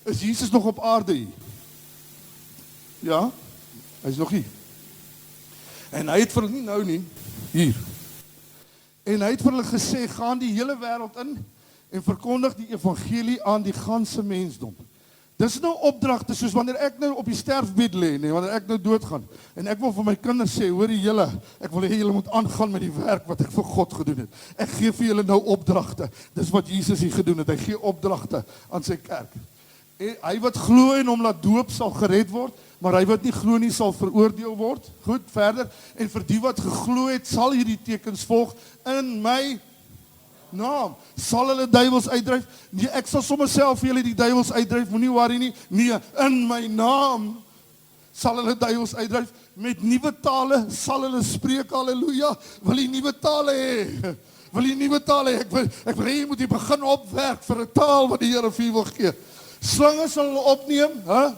Is Jesus nog op aarde hier? Ja, hy is nog hier. En hy het vir hulle nie nou nie, hier. En hy het vir hulle gesê, gaan die hele wêreld in en verkondig die evangelie aan die ganse mensdom. Dis nou opdragte, soos wanneer ek nou op die sterfbed lê, nee, wanneer ek nou doodgaan, en ek wil vir my kinders sê, hoor julle, ek wil hê julle moet aangaan met die werk wat ek vir God gedoen het. Ek gee vir julle nou opdragte. Dis wat Jesus hier gedoen het. Hy gee opdragte aan sy kerk. En hy wat glo en hom laat doop sal gered word, maar hy wat nie glo nie sal veroordeel word. Goed, verder. En vir die wat geglo het, sal hierdie tekens volg in my naam. Sal hulle duiwels uitdryf? Nee, ek sal sommer self vir julle die duiwels uitdryf, moenie worry nie. Nee, in my naam sal hulle duiwels uitdryf. Met nuwe tale sal hulle spreek, halleluja. Wil jy nuwe tale hê? Wil jy nuwe tale hê? Ek wil hê jy moet jy begin opwerk vir 'n taal wat die Here vir jou wil gee. Slange sal hulle opneem, hè?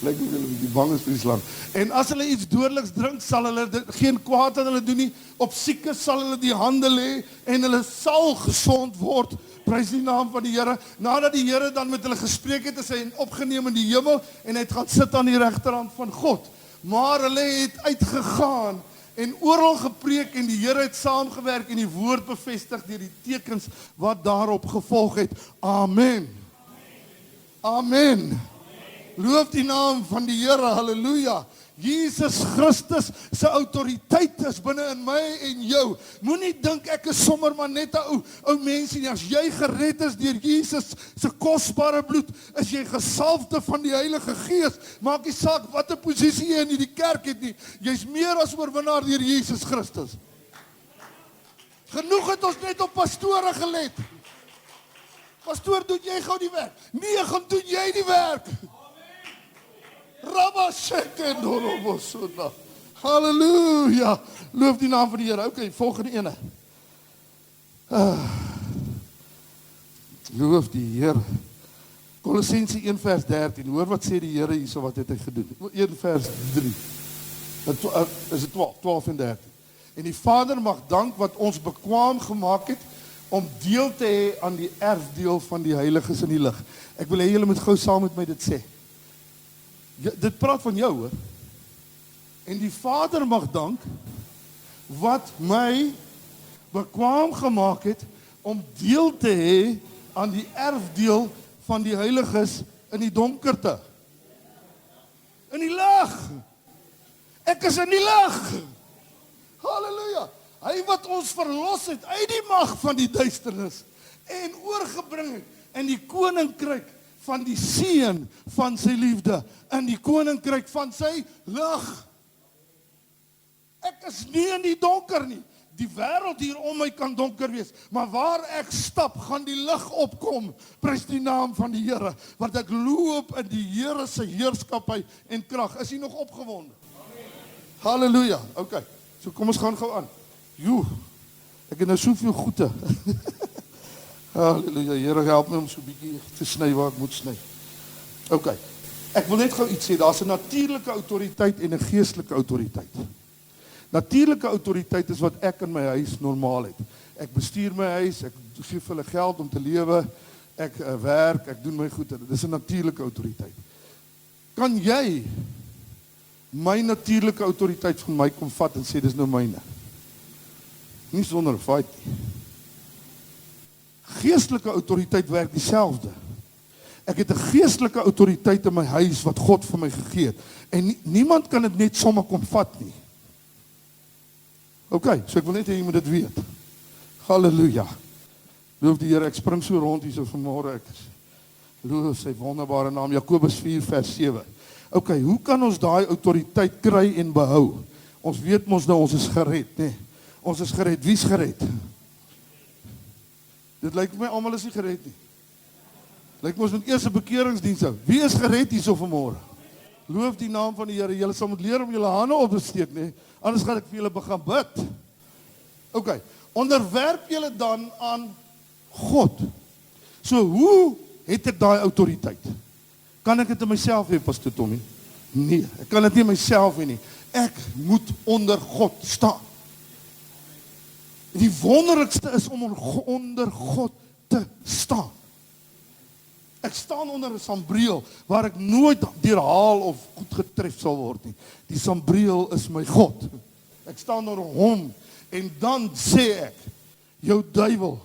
Lyk nie hulle die bang is vir die slang. En as hulle iets dodeliks drink, sal hulle geen kwaad aan hulle doen nie. Op siekes sal hulle die hande lê en hulle sal gesond word. Prys die naam van die Here. Nadat die Here dan met hulle gespreek het, is hy opgeneem in die hemel en hy het gaan sit aan die regterhand van God. Maar hulle het uitgegaan en oral gepreek en die Here het saamgewerk en die woord bevestig deur die tekens wat daarop gevolg het. Amen. Amen. Loof die naam van die Here, halleluja. Jesus Christus se autoriteit is binne in my en jou. Moenie dink ek is sommer maar net 'n ou mensie nie. As jy gered is deur Jesus se kosbare bloed, is jy gesalfde van die Heilige Gees. Maak nie saak watter posisie jy in hierdie kerk het nie. Jy's meer as oorwinnaar deur Jesus Christus. Genoeg het ons net op pastore gelet. Pastoor, doen jy gou die werk? Nee, gaan doen jy die werk. Rabba Shekendorobosuna. Halleluja. Loof die naam van die Here. Okay, volgende ene. Loof die Here. Kolossense 1 vers 13. Hoor wat sê die Here hierso, wat het hy gedoen? 1 vers 3. Is dit 12 en 13. En die Vader mag dank wat ons bekwaam gemaak het om deel te hê aan die erfdeel van die heiliges in die lig. Ek wil hê julle moet gou saam met my dit sê. Ja, dit praat van jou, hoor. En die Vader mag dank wat my bekwaam gemaak het om deel te hê aan die erfdeel van die heiliges in die donkerte. In die lig. Ek is in die lig. Halleluja. Hy wat ons verlos het uit die mag van die duisternis en oorgebring het in die koninkryk van die seun van sy liefde, in die koninkryk van sy lig. Ek is nie in die donker nie. Die wêreld hier om my kan donker wees, maar waar ek stap, gaan die lig opkom. Prys die naam van die Here, want ek loop in die Here se heerskappy en krag. Is jy nog opgewonde? Halleluja. Okay. So kom ons gaan gou aan. Joe, ek het nou soveel goede. Halleluja, Here help my om so 'n bietjie te sny waar ek moet sny. Okay. Ek wil net gou iets sê, daar's 'n natuurlike autoriteit en 'n geestelike autoriteit. Natuurlike autoriteit is wat ek in my huis normaal het. Ek bestuur my huis, ek gee vir hulle geld om te lewe, ek werk, ek doen my goed. Dit is 'n natuurlike autoriteit. Kan jy my natuurlike autoriteit van my kom vat en sê dis nou myne? Nie sonder 'n fight nie. Geestelike autoriteit werk dieselfde. Ek het 'n geestelike autoriteit in my huis wat God vir my gegee het. En niemand kan dit net sommer kom vat nie. Okay, so ek wil net hê jy moet dit weet. Halleluja. Loof die Here, ek spring so rond hier so vanmôre. Ek loof sy wonderbare naam, Jakobus 4 vers 7. Okay, hoe kan ons daai autoriteit kry en behou? Ons weet mos nou ons is gered, né? Ons is gered. Wie's gered? Dit lyk my almal is nie gered nie. Lyk mos met eerste bekeringsdiens hou. Wie is gered hierso vanmôre? Loof die naam van die Here. Julle sal moet leer om julle hande op te steek, né? Anders gaan ek vir julle begin bid. Okay, onderwerp julle dan aan God. So hoe het ek daai autoriteit? Kan ek dit in myself hê, Pastor Tommy? Nee, ek kan dit nie in myself hê nie. Ek moet onder God staan. Die wonderlikste is om onder God te staan. Ek staan onder 'n sambreel waar ek nooit deurhaal of goed getref sal word nie. Die sambreel is my God. Ek staan onder hom en dan sê ek, jou duiwel,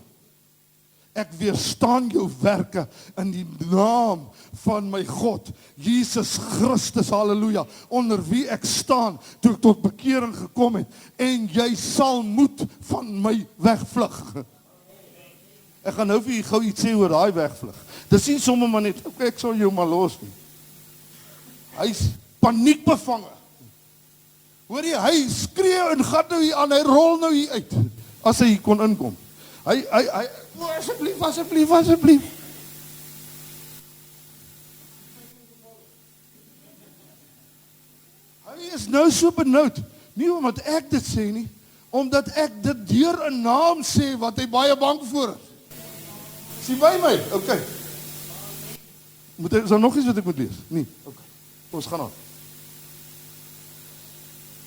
ek weerstaan jou werke in die naam van my God, Jesus Christus, halleluja, onder wie ek staan toe ek tot bekering gekom het, en jy sal moet van my wegvlug. Ek gaan nou vir julle gou iets sê oor daai wegvlug. Dis nie sommer maar net, okay, ek sal jou maar los nie. Hy's paniekbevange. Hoor jy, hy skree en gaan nou hier aan, hy rol nou hier uit, as hy kon inkom. Hy, asseblief. Hy is nou so benoud, nie omdat ek dit sê nie, omdat ek dit deur 'n naam sê wat hy baie bang voor is. Sien by my? Okay. Is daar nog iets wat ek moet lees? Nee. Okay. Ons gaan aan.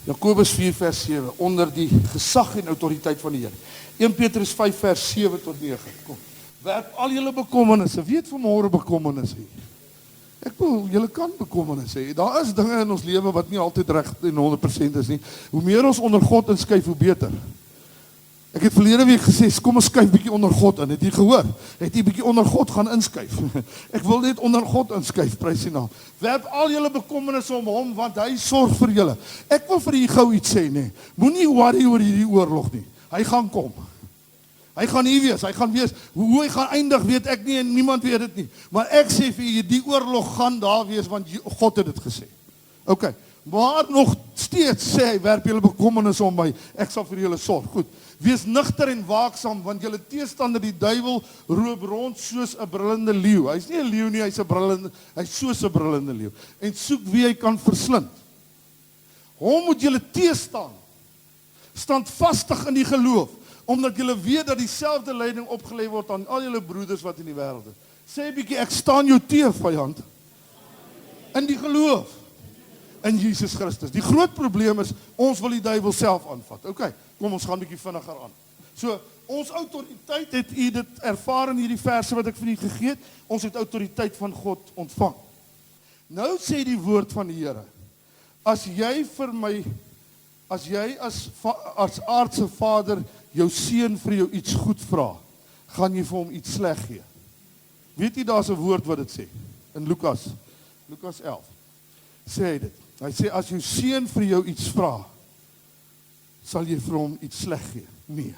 Jakobus 4 vers 7, onder die gesag en autoriteit van die Here. 1 Petrus 5 vers 7 tot 9. Kom. Werp al julle bekommernisse. Weet vanmôre bekommernisse. Ek wil, julle kan bekommernisse hê. Daar is dinge in ons lewe wat nie altyd reg en 100% is nie. Hoe meer ons onder God inskuif, hoe beter. Ek het verlede week gesê, kom ons skuif bietjie onder God in. Het jy gehoor? Het jy bietjie onder God gaan inskuif? Ek wil net onder God inskuif, prys die naam. Werp al julle bekommernisse om hom, want hy sorg vir julle. Ek wil vir julle gou iets sê, nee. Moenie worry oor hierdie oorlog nie. Hy gaan kom. Hy gaan hier wees, hy gaan wees. Hoe hy gaan eindig, weet ek nie en niemand weet dit nie. Maar ek sê vir julle, die oorlog gaan daar wees, want God het dit gesê. Okay. Maar nog steeds sê hy, werp julle bekommernisse om my, ek sal vir julle sorg. Goed. Wees nugter en waaksaam, want julle teestander die duiwel roep rond soos 'n brullende leeu. Hy's nie 'n leeu nie, hy's soos 'n brullende leeu. En soek wie hy kan verslind. Hom moet julle teestaan. Standvastig in die geloof, omdat julle weet dat dieselfde lyding opgelê word aan al julle broeders wat in die wêreld is. Sê 'n bietjie, ek staan jou te, vyand. In die geloof. In Jesus Christus. Die groot probleem is, ons wil die duiwel self aanvat. Okay, kom ons gaan bietjie vinniger aan. So, ons autoriteit het u dit ervaar in hierdie verse wat ek vir u gegee het. Ons het autoriteit van God ontvang. Nou sê die woord van die Here, as jy vir my, as jy as aardse vader jou seun vir jou iets goed vra, gaan jy vir hom iets sleg gee. Weet jy, daar's 'n woord wat dit sê, in Lukas 11, sê hy dit. Hy sê, as jou seun vir jou iets vra, sal jy vir hom iets sleg gee? Nee.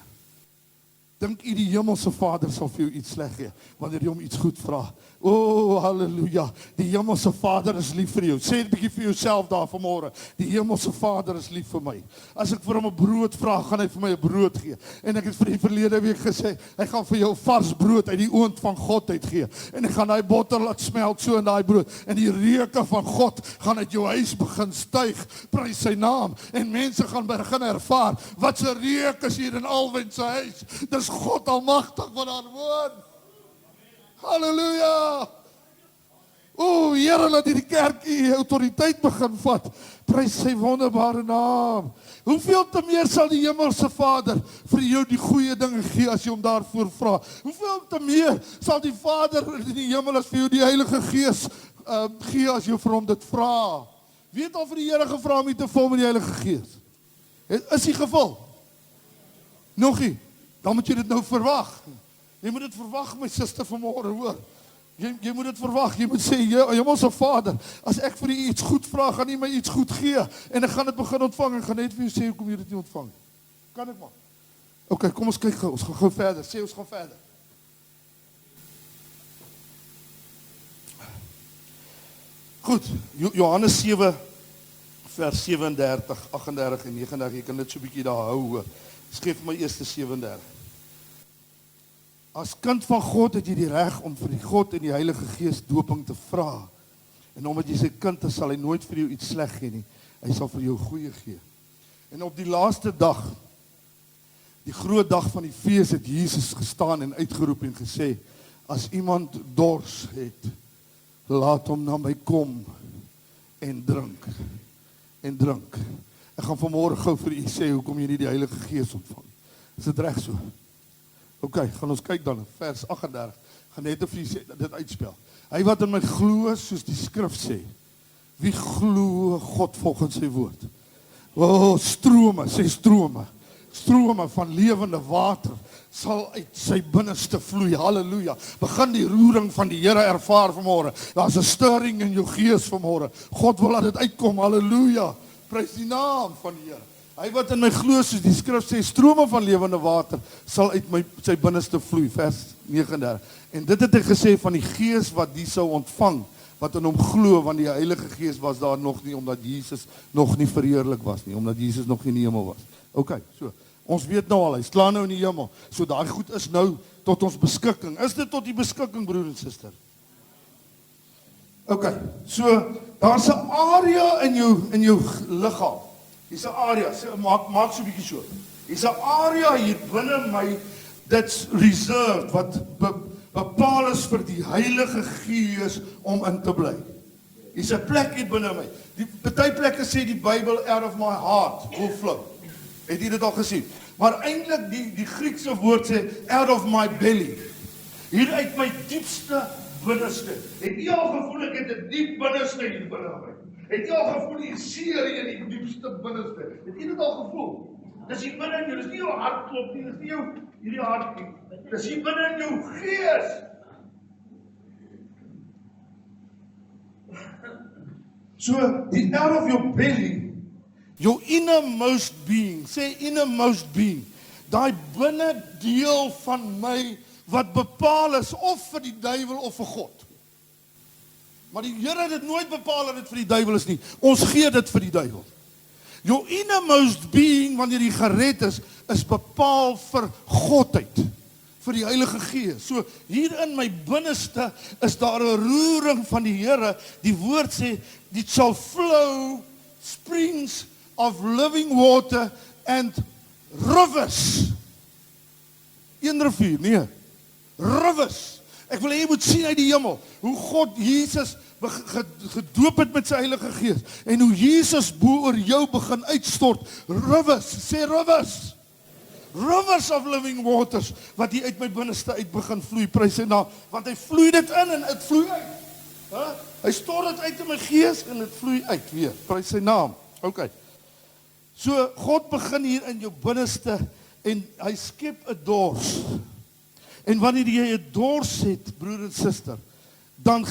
Dink u die hemelse Vader sal vir jou iets sleg gee, wanneer jy hom iets goed vra? O, halleluja, die hemelse Vader is lief vir jou. Sê 'n bietjie vir jouself daar vanmôre, die hemelse Vader is lief vir my. As ek vir hom 'n brood vra, gaan hy vir my 'n brood gee. En ek het vir die verlede week gesê, hy gaan vir jou vars brood uit die oond van God uit gee. En hy gaan daai botter laat smelt so in daai brood. En die reuke van God gaan uit jou huis begin styg. Prys sy naam. En mense gaan begin ervaar, wat se reuk is hier in Alwyn se huis. Dis God almagtig wat daar woon. Halleluja! O, Here, laat hierdie kerk u autoriteit begin vat. Prys sy wonderbare naam. Hoeveel te meer sal die hemelse Vader vir jou die goeie dinge gee as jy hom daarvoor vra? Hoeveel te meer sal die Vader in die hemel as vir jou die Heilige Gees gee as jy vir hom dit vra? Wie het al vir die Here gevra om u te vul met die Heilige Gees? Is hy gevul? Nog nie? Dan moet jy dit nou verwag. Jy moet dit verwag, my suster, vanmôre, hoor. Jy moet dit verwag. Jy moet sê, hemelse Vader, as ek vir u iets goed vra, gaan u my iets goed gee. En ek gaan dit begin ontvang en gaan net vir u sê hoekom jy dit nie ontvang. Kan ek maar? Okay, kom ons kyk gou. Ons gaan gou verder. Sê ons gaan verder. Goed, Johannes 7 vers 37, 38 en 39. Jy kan dit so 'n bietjie daar hou, hoor. Skryf my eerste 37. As kind van God het jy die reg om vir die God en die Heilige Gees doping te vra. En omdat jy sy kind is, sal hy nooit vir jou iets sleg gee nie. Hy sal vir jou goeie gee. En op die laaste dag, die groot dag van die fees, het Jesus gestaan en uitgeroep en gesê, as iemand dors het, laat hom na my kom en drink. En drink. Ek gaan vanmôre gou vir u sê, hoekom jy nie die Heilige Gees ontvang. Is dit reg so? Okay, gaan ons kyk dan, vers 38, gaan net vir u sê, dit uitspel. Hy wat in my glo, soos die skrif sê, wie glo God volgens sy woord? O, strome, sê strome, strome van lewende water, sal uit sy binneste vloei, halleluja. Begin die roering van die Here ervaar vanmôre, daar's 'n stirring in jou gees vanmôre, God wil laat dit uitkom, halleluja. Prys die naam van die Here. Hy wat in my glo, soos die skrif sê, strome van lewende water sal uit sy binneste vloei, vers 39. En dit het hy gesê van die gees wat die sou ontvang, wat in hom glo, want die Heilige Gees was daar nog nie, omdat Jesus nog nie verheerlik was nie, omdat Jesus nog nie in die hemel was. Ok, so, ons weet nou al, hy slaan nou in die hemel, so daai goed is nou tot ons beskikking. Is dit tot die beskikking, broer en suster? Ok, so, daar's 'n area in jou liggaam. Hier's 'n area, maak so 'n bietjie so. Hier's 'n area hier binne my, that's reserved, wat bepaal is vir die Heilige Gees om in te bly. Hier's 'n plek hier binne my. Die party plekke sê die Bybel, out of my heart will flow. Het jy dit al gesien? Maar eintlik die Griekse woord sê out of my belly. Hier uit my diepste binneste. Het jy al gevoel ek het 'n diep binneste hier binne my? Het jy al gevoel die seer in die diepste binneste? Het jy dit al gevoel? Dis hier binne in jou, dis nie jou hart klop nie, dis nie jou hierdie hart nie. Dis hier binne in jou gees. So, die out of your belly, your innermost being, sê innermost being, daai binne deel van my wat bepaal is of vir die duiwel of vir God. Maar die Here het dit nooit bepaal dat dit vir die duiwel is nie. Ons gee dit vir die duiwel. Your innermost being, wanneer jy gered is bepaal vir Godheid, vir die Heilige Gees. So, hier in my binneste is daar 'n roering van die Here. Die woord sê, dit shall flow springs of living water and rivers. Een rivier, nee. Rivers. Ek wil hê jy moet sien uit die hemel, hoe God Jesus gedoop het met sy Heilige Gees, en hoe Jesus bo oor jou begin uitstort, rivers, sê rivers, rivers of living waters, wat hier uit my binneste uit begin vloei, prys sy naam, want hy vloei dit in en het vloei uit, hy stort dit uit in my gees en het vloei uit weer, prys sy naam, ok, so God begin hier in jou binneste, en hy skep 'n dors, en wanneer jy 'n dors het, broer en suster, dan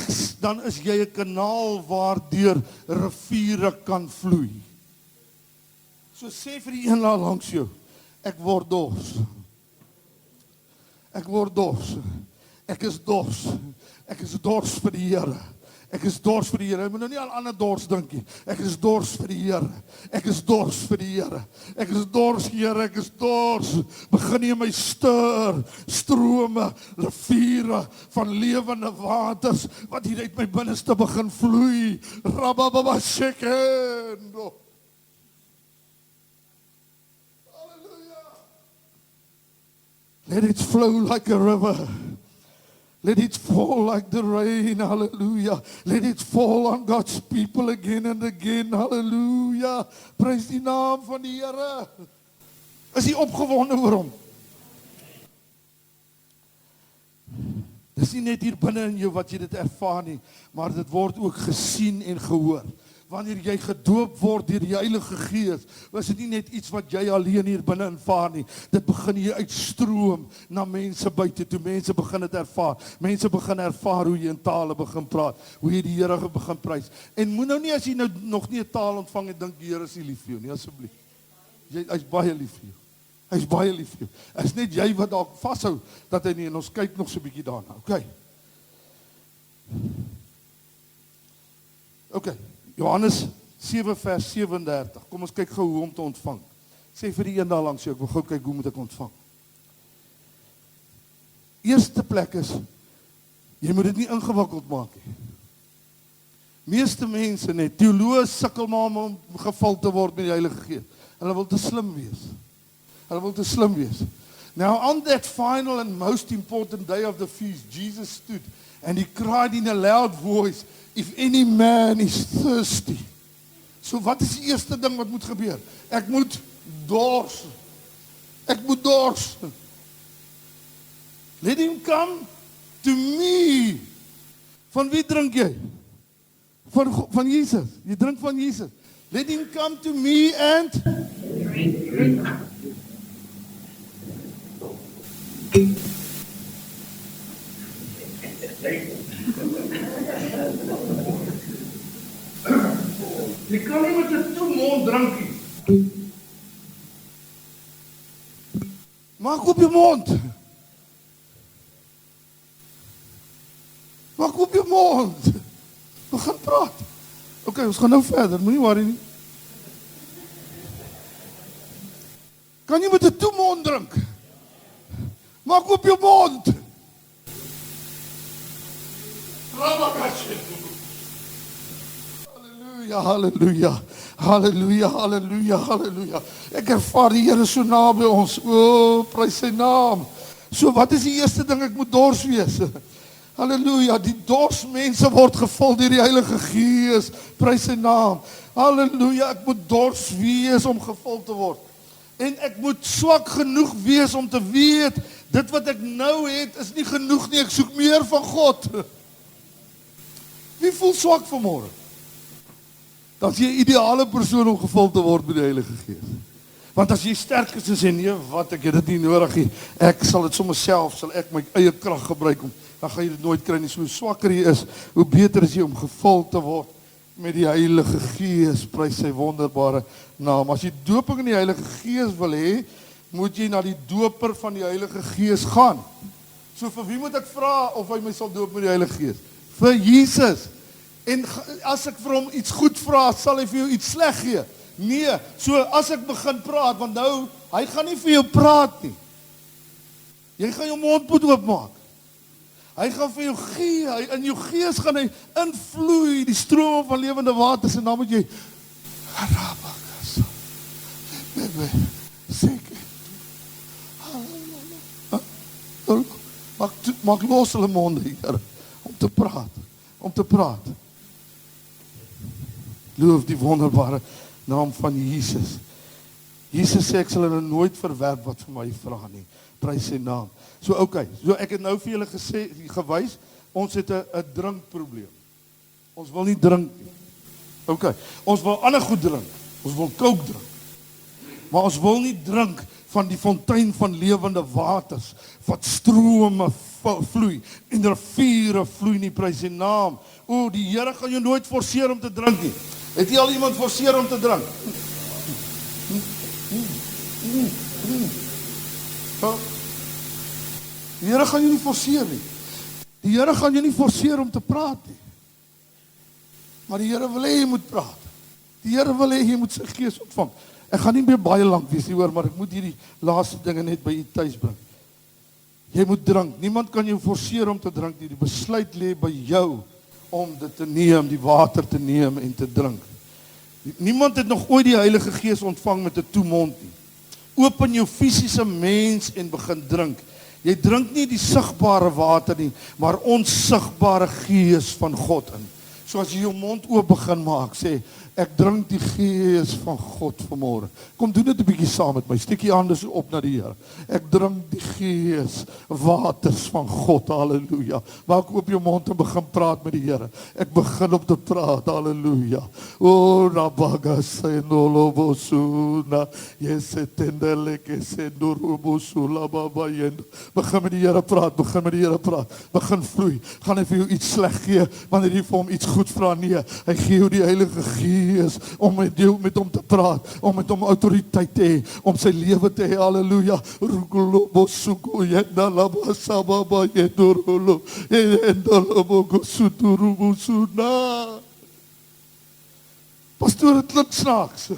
is jy 'n kanaal waardeur riviere kan vloei. So sê vir die een langs jou, ek word dors. Ek word dors. Ek is dors. Ek is dors vir die Here. Ek is dors vir die Here. Ek moet nou nie aan ander dors dink nie. Ek is dors vir die Here. Ek is dors vir die Here. Ek is dors, Here, ek is dors. Begin jy my stuur, strome, riviere van lewende waters, wat hier uit my binneste begin vloei. Rabababa shekendo. Hallelujah. Let it flow like a river. Let it fall like the rain, hallelujah. Let it fall on God's people again and again, hallelujah. Prys die naam van die Here. Is jy opgewonde oor hom? Dis nie net hier binne in jou wat jy dit ervaar nie, maar dit word ook gesien en gehoor. Wanneer jy gedoop word deur die Heilige Gees, is dit nie net iets wat jy alleen hier binne ervaar nie. Dit begin hier uitstroom na mense buite toe. Mense begin dit ervaar. Mense begin ervaar hoe jy in tale begin praat, hoe jy die Here begin prys. En moet nou nie as jy nou nog nie 'n taal ontvang het, dink die Here is nie lief vir jou nie, asseblief. Hy's baie lief vir jou. Hy's baie lief vir jou. Is net jy wat dalk vashou dat hy nie, en ons kyk nog so 'n bietjie daarna. OK. Johannes 7 vers 37. Kom ons kyk gou hoe om te ontvang. Sê vir die een daar langs jou, ek wil gou kyk hoe moet ek ontvang. Eerste plek is, jy moet dit nie ingewikkeld maak nie. Meeste mense net, teoloë sukkel maar om gevul te word met die Heilige Gees. Hulle wil te slim wees. Hulle wil te slim wees. Now on that final and most important day of the feast, Jesus stood and he cried in a loud voice, if any man is thirsty. So wat is die eerste ding wat moet gebeur? Ek moet dors. Ek moet dors. Let him come to me. Van wie drink jy? Van Jesus. Jy drink van Jesus. Let him come to me and drink. Jy kan nie met 'n toe mond drink nie. Maak oop jou mond. Maak oop jou mond. Begin praat. OK, ons gaan nou verder. Moenie worry nie. Kan jy met 'n toe mond drink? Maak oop jou mond. Halleluja, halleluja. Halleluja, halleluja, halleluja. Ek ervaar die Here so naby ons. O, prys sy naam. So wat is die eerste ding ek moet dors wees? Halleluja, die dors mense word gevul deur die Heilige Gees. Prys sy naam. Halleluja, ek moet dors wees om gevul te word. En ek moet swak genoeg wees om te weet, dit wat ek nou het is nie genoeg nie, ek soek meer van God. Wie voel swak vanmôre? Dan is jy 'n ideale persoon om gevul te word met die Heilige Gees. Want as jy sterk is en sê nee, wat ek het dit nie nodig nie. Ek sal dit sommer self, sal ek my eie krag gebruik om, dan gaan jy dit nooit kry nie. So hoe swakker jy is, hoe beter is jy om gevul te word met die Heilige Gees. Prys sy wonderbare naam. As jy doping in die Heilige Gees wil hê, moet jy na die doper van die Heilige Gees gaan. So vir wie moet ek vra of hy my sal doop met die Heilige Gees? Vir Jesus. En as ek vir hom iets goed vra, sal hy vir jou iets sleg gee. Nee, so as ek begin praat, want nou, hy gaan nie vir jou praat nie. Jy gaan jou mond moet oopmaak. Hy gaan vir jou gee, in jou gees gaan hy invloei, die strome van lewende waters, en dan moet jy, maak los hulle monde, Here, om te praat. Loof die wonderbare naam van Jesus. Jesus sê, ek sal hulle nooit verwerp wat vir my vra nie. Prys sy naam. So so ek het nou vir julle gewys, ons het 'n drinkprobleem. Ons wil nie drink nie. Ons wil ander goed drink. Ons wil Coke drink. Maar ons wil nie drink van die fontein van lewende waters, wat strome vloei, en riviere vloei nie, prys sy naam. O, die Here gaan jou nooit forceer om te drink nie. Het jy al iemand forceer om te drink? Die Here gaan jou nie forceer nie. Die Here gaan jou nie forceer om te praat nie. Maar die Here wil hê jy moet praat. Die Here wil hê jy moet sy Gees ontvang. Ek gaan nie meer baie lank wees nie, hoor, maar ek moet hierdie laaste dinge net by u tuis bring. Jy moet drink. Niemand kan jou forceer om te drink nie. Die besluit lê by jou om dit te neem, die water te neem en te drink. Niemand het nog ooit die Heilige Gees ontvang met 'n toe mond nie. Open jou fisiese mens en begin drink. Jy drink nie die sigbare water nie, maar onsigbare Gees van God in. So as jy jou mond oop begin maak, sê, ek drink die Gees van God vanmôre. Kom doen dit 'n bietjie saam met my. Steek jy hande so op na die Here. Ek drink die Gees, waters van God. Halleluja. Maak oop jou mond en begin praat met die Here. Ek begin om te praat. Halleluja. O rabaga senolobosuna. Yesetendeleke sedorobosula baba yend. Begin met die Here praat. Begin met die Here praat. Begin vloei. Gaan hy vir jou iets sleg gee wanneer jy vir hom iets goed vra? Nee, hy gee jou die Heilige Gees om met hom te praat, om met hom autoriteit te hê, om sy lewe te hê. Halleluja. Rukulobosuku yendalabasababa yendorolo yendalabogosudurubusuna. Pastoor, het klink snaaks.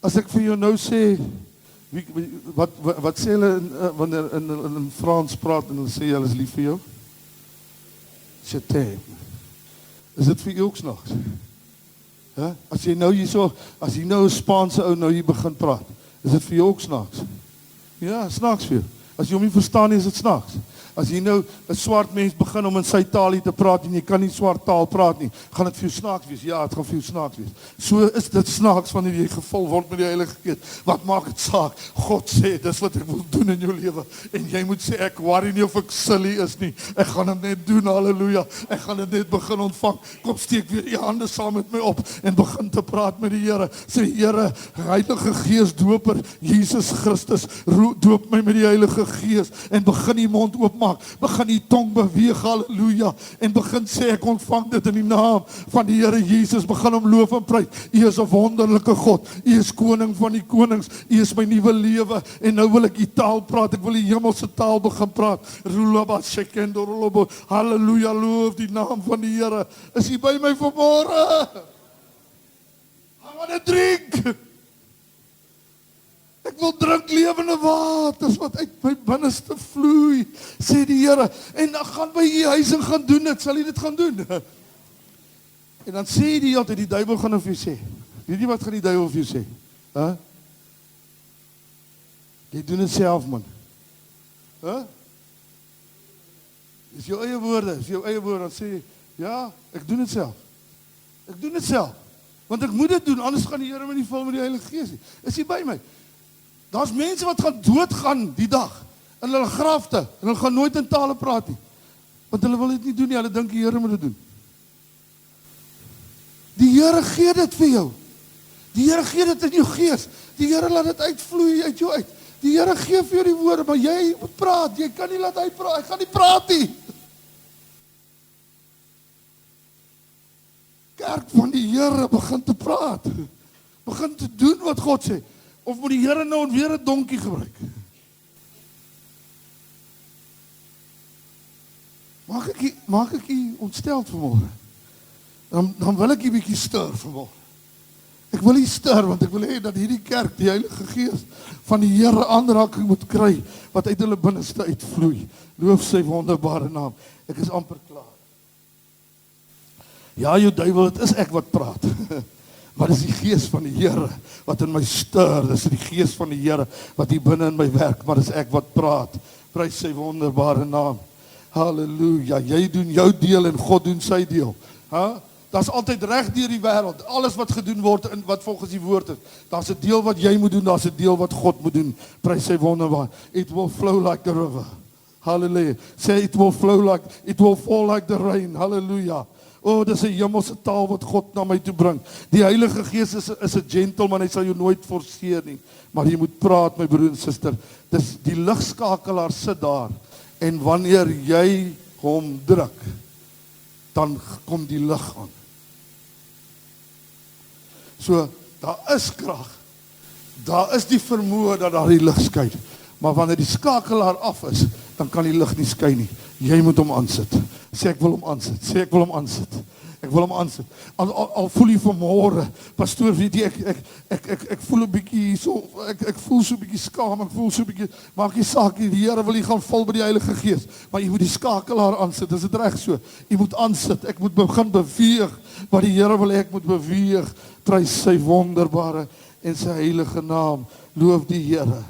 As ek vir jou nou sê, wat sê hulle wanneer in Frans praat en hulle sê hulle is lief vir jou? Je t'aime. Is dit vir jou ook snaaks? As jy nou 'n Spaanse ou nou hier begin praat, is dit vir jou ook snaaks? Ja, snaaks vir jou. As jy hom nie verstaan nie, is dit snaaks. As jy nou 'n swart mens begin om in sy taal te praat en jy kan nie swart taal praat nie, gaan dit vir jou snaaks wees. Ja, dit gaan vir jou snaaks wees. So is dit snaaks wanneer jy gevul word met die Heilige Gees. Wat maak dit saak? God sê, dis wat ek wil doen in jou lewe. En jy moet sê, ek worry nie of ek silly is nie. Ek gaan dit net doen, halleluja. Ek gaan dit net begin ontvang. Kom, steek weer die hande saam met my op en begin te praat met die Here. Sê, Here, Heilige Gees doper, Jesus Christus, doop my met die Heilige Gees en begin die mond oop maak. Begin die tong beweeg, halleluja. En begin sê, ek ontvang dit in die naam van die Here Jesus. Begin hom loof en prys. U is 'n wonderlike God. U is koning van die konings. U is my nuwe lewe. En nou wil ek die taal praat. Ek wil die hemelse taal begin praat. Rulaba shekendo rolobo. Halleluja, loof die naam van die Here. Is U by my vanmôre? I want to drink. Ek wil drink lewende waters wat uit my binneste vloei, sê die Here. En dan gaan by U huis en gaan doen dit. Sal U dit gaan doen? En dan sê die altyd, die duiwel gaan vir jou sê. Weet jy wat gaan die duiwel vir jou sê? Huh? Jy doen dit self, man. Huh? Dis jou eie woorde, dan sê jy, ja, ek doen dit self. Ek doen dit self. Want ek moet dit doen, anders gaan die Here my nie vul met die Heilige Gees nie. Is jy by my? Daar's mense wat gaan doodgaan die dag, in hulle grafte, en hulle gaan nooit in tale praat nie. Want hulle wil dit nie doen nie, hulle dink die Here moet dit doen. Die Here gee dit vir jou. Die Here gee dit in jou gees. Die Here laat dit uitvloei uit jou uit. Die Here gee vir jou die woorde, maar jy moet praat. Jy kan nie laat hy praat. Hy gaan nie praat nie. Kerk van die Here begin te praat. Begin te doen wat God sê. Of moet die Here nou weer 'n donkie gebruik? Maak ek u ontsteld vanmôre? Dan wil ek u bietjie stir vanmôre. Ek wil u stir, want ek wil hê dat hierdie kerk die Heilige Gees van die Here aanraking moet kry, wat uit hulle binneste uitvloei. Loof sy wonderbare naam. Ek is amper klaar. Ja, jou duiwel, dit is ek wat praat. Maar dis die Gees van die Here wat in my stir. Dis die Gees van die Here wat hier binne in my werk, maar dis ek wat praat. Prys sy wonderbare naam. Halleluja. Jy doen jou deel en God doen sy deel. Daar's altyd reg deur die wêreld. Alles wat gedoen word in wat volgens die woord is. Daar's 'n deel wat jy moet doen, daar's 'n deel wat God moet doen. Prys sy wonderbaar. It will flow like the river. Hallelujah. Say it will fall like the rain. Hallelujah. Oh, dis 'n hemelse taal wat God na my toe bring. Die Heilige Gees is 'n gentleman, hy sal jou nooit forceer nie. Maar jy moet praat, my broer en suster. Dis die ligskakelaar sit daar. En wanneer jy hom druk, dan kom die lig aan. So, daar is krag. Daar is die vermoë dat daar die lig skyn. Maar wanneer die skakelaar af is, dan kan die lig nie skyn nie. Jy moet hom aansit. Sê ek wil hom aansit. Sê ek wil hom aansit. Ek wil hom aansit. Al voel jy vanmôre, pastoor, weet jy, ek voel 'n bietjie so, ek voel so 'n bietjie skaam, ek voel so 'n bietjie, maak nie saak nie, die Here wil jy gaan val by die Heilige Gees, maar jy moet die skakelaar aansit. Is dit reg so? Jy moet aansit. Ek moet begin beweeg wat die Here wil hê ek moet beweeg. Prys sy wonderbare en sy heilige naam. Loof die Here.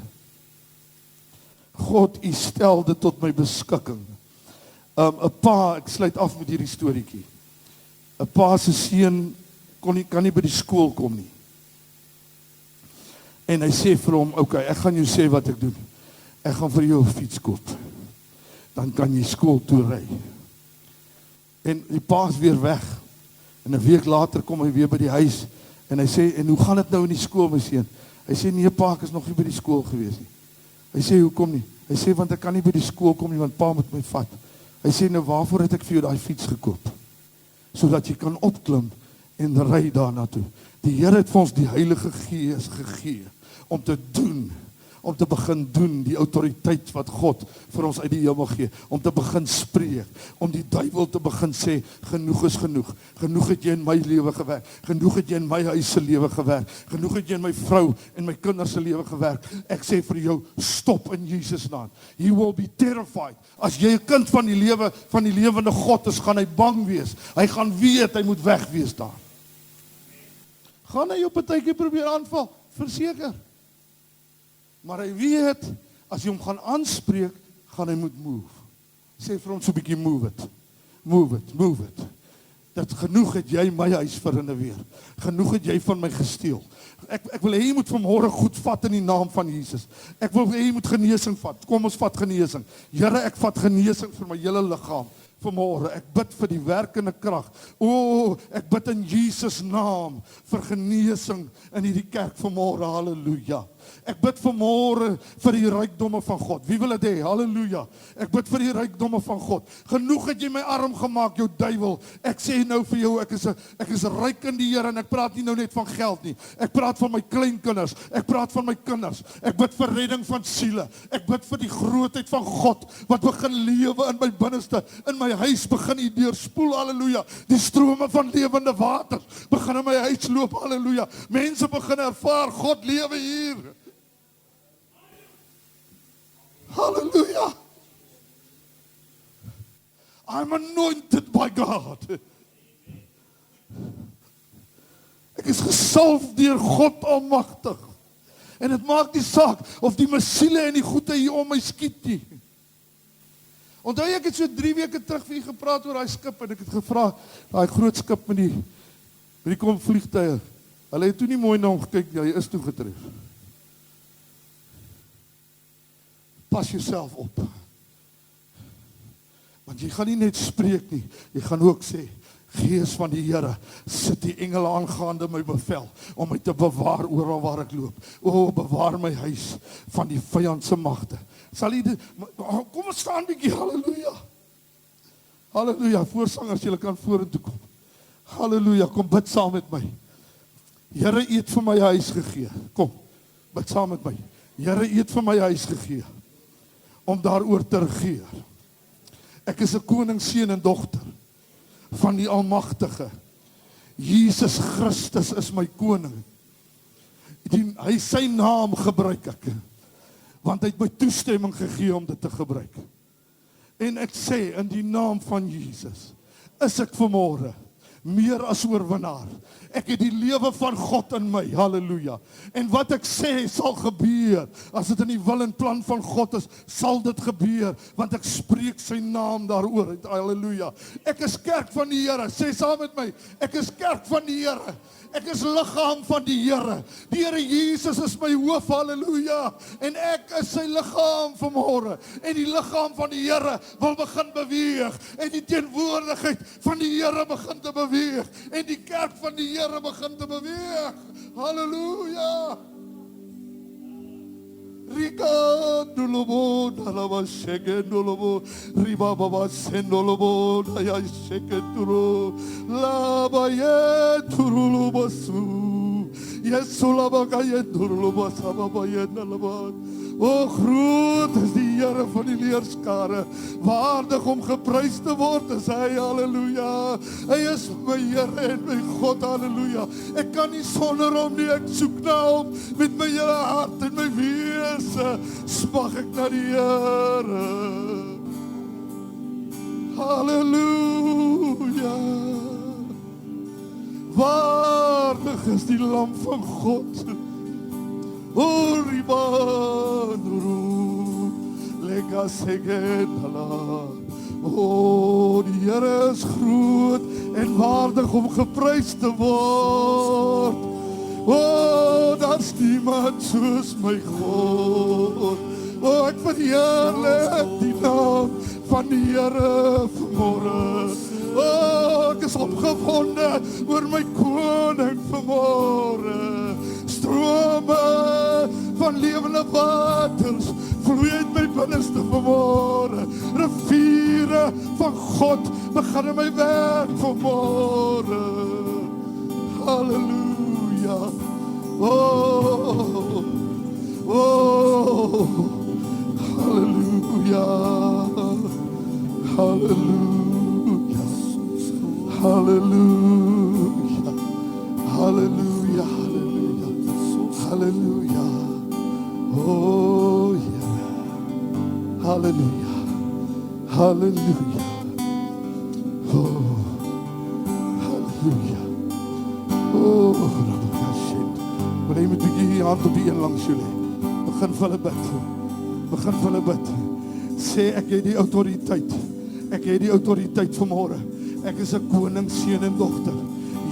God, U stel dit tot my beskikking. 'n Pa, ek sluit af met hierdie storieetjie. 'n Pa se seun kan nie by die skool kom nie. En hy sê vir hom, "Oké, ek gaan jou sê wat ek doen. Ek gaan vir jou 'n fiets koop. Dan kan jy skool toe ry." En die pa is weer weg. En 'n week later kom hy weer by die huis en hy sê, "En hoe gaan dit nou in die skool, my seun?" Hy sê, "Nee, pa, ek is nog nie by die skool gewees nie." Hy sê, "Hoekom nie?" Hy sê, "Want ek kan nie by die skool kom nie, want pa moet my vat." Hy sê, "Nou waarvoor het ek vir jou daai fiets gekoop? Sodat jy kan opklim en ry daarna toe." Die Here het vir ons die Heilige Gees gegee om te doen, om te begin doen die autoriteit wat God vir ons uit die hemel gee, om te begin spreek, om die duiwel te begin sê, genoeg is genoeg. Genoeg het jy in my lewe gewerk. Genoeg het jy in my huis se lewe gewerk. Genoeg het jy in my vrou en my kinders se lewe gewerk. Ek sê vir jou, stop in Jesus naam. He will be terrified. As jy 'n kind van die lewende God is, gaan hy bang wees. Hy gaan weet hy moet weg wees daar. Gaan hy jou partytjie probeer aanval? Verseker. Maar hy weet, as jy hom gaan aanspreek, gaan hy moet move. Sê vir hom so 'n bietjie move it. Move it. Dat genoeg het jy my huis verinneweer. Genoeg het jy van my gesteel. Ek wil hê jy moet vanmôre goed vat in die naam van Jesus. Ek wil hê jy moet genesing vat. Kom ons vat genesing. Here, ek vat genesing vir my hele liggaam. Vanmôre, ek bid vir die werkende krag. Ek bid in Jesus naam vir genesing in hierdie kerk vanmôre. Halleluja. Ek bid vanmôre vir die rykdomme van God. Wie wil dit hê? Halleluja. Ek bid vir die rykdomme van God. Genoeg het jy my arm gemaak, jou duiwel. Ek sê nou vir jou, ek is ryk in die Here en ek praat nie nou net van geld nie. Ek praat van my kleinkinders. Ek praat van my kinders. Ek bid vir redding van siele. Ek bid vir die grootheid van God wat begin lewe in my binneste. In my huis begin U deurspoel. Halleluja. Die strome van lewende water begin in my huis loop. Halleluja. Mense begin ervaar God lewe hier. Halleluja. I'm anointed by God. Ek is gesalf deur God Almagtig. En dit maak nie saak of die mesiele en die goeie hier om my skiet nie. Onthou ek het so 3 weke terug vir u gepraat oor daai skip en ek het gevra, daai groot skip met die kom vliegtuie. Hulle het toe nie mooi na hom gekyk, hy is toe getref. Pas jouself op. Want jy gaan nie net spreek nie, jy gaan ook sê, Gees van die Here, sit die engele aangaande my bevel, om my te bewaar oral waar ek loop. O, bewaar my huis van die vyand se magte. Sal jy dit, kom ons staan bietjie, halleluja. Halleluja, voorsangers, julle kan vorentoe kom. Halleluja, kom bid saam met my. Here, U het vir my 'n huis gegee. Kom, bid saam met my. Here, U het vir my 'n huis gegee, om daaroor te regeer. Ek is 'n koningsseun en dogter van die Almagtige. Jesus Christus is my koning. Hy sy naam gebruik ek, want hy het my toestemming gegee om dit te gebruik. En ek sê, in die naam van Jesus, is ek vanmôre meer as oorwinnaar. Ek het die lewe van God in my, halleluja. En wat ek sê sal gebeur, as dit in die wil en plan van God is, sal dit gebeur, want ek spreek sy naam daaroor, halleluja. Ek is kerk van die Here, sê saam met my, ek is kerk van die Here. Ek is liggaam van die Here. Die Here Jesus is my hoof, halleluja. En ek is sy liggaam vanmôre. En die liggaam van die Here wil begin beweeg. En die teenwoordigheid van die Here begin te beweeg. En die kerk van die Here begin te beweeg. Halleluja. Rika dulubo dalaba sheke dulubo riba baba sendulubo daya sheke dulu laba ye dulu basu yesu laba kaya dulu basa baba ye dalaba. O groot is die Here van die leerskare, waardig om geprys te word is hy, halleluja. Hy is my Here en my God, halleluja. Ek kan nie sonder hom nie, ek soek na hom met my hele hart en my wese, smag ek na die Here. Halleluja. Waardig is die lam van God. O ribanuru lega segedala. O die Here is groot en waardig om geprys te word. O daar's niemand soos my God. O ek verheerlik die naam van die Here vanmôre. O ek is opgewonde oor my koning vanmôre. Strome van lewende waters vloei uit my binneste vanmôre. Riviere van God begin in my werk vanmôre. Halleluja. Oh, oh, halleluja. Halleluja. Halleluja. Halleluja. Halleluja. Oh yeah. Halleluja. Halleluja. Oh. Halleluja. Oh, Rabakashit. Maar jy moet bietjie hier hand op die een langs jou lê. Begin vir hulle bid. Begin vir hulle bid. Sê ek het die autoriteit. Ek het die autoriteit vanmôre. Ek is 'n koning, seun en dogter.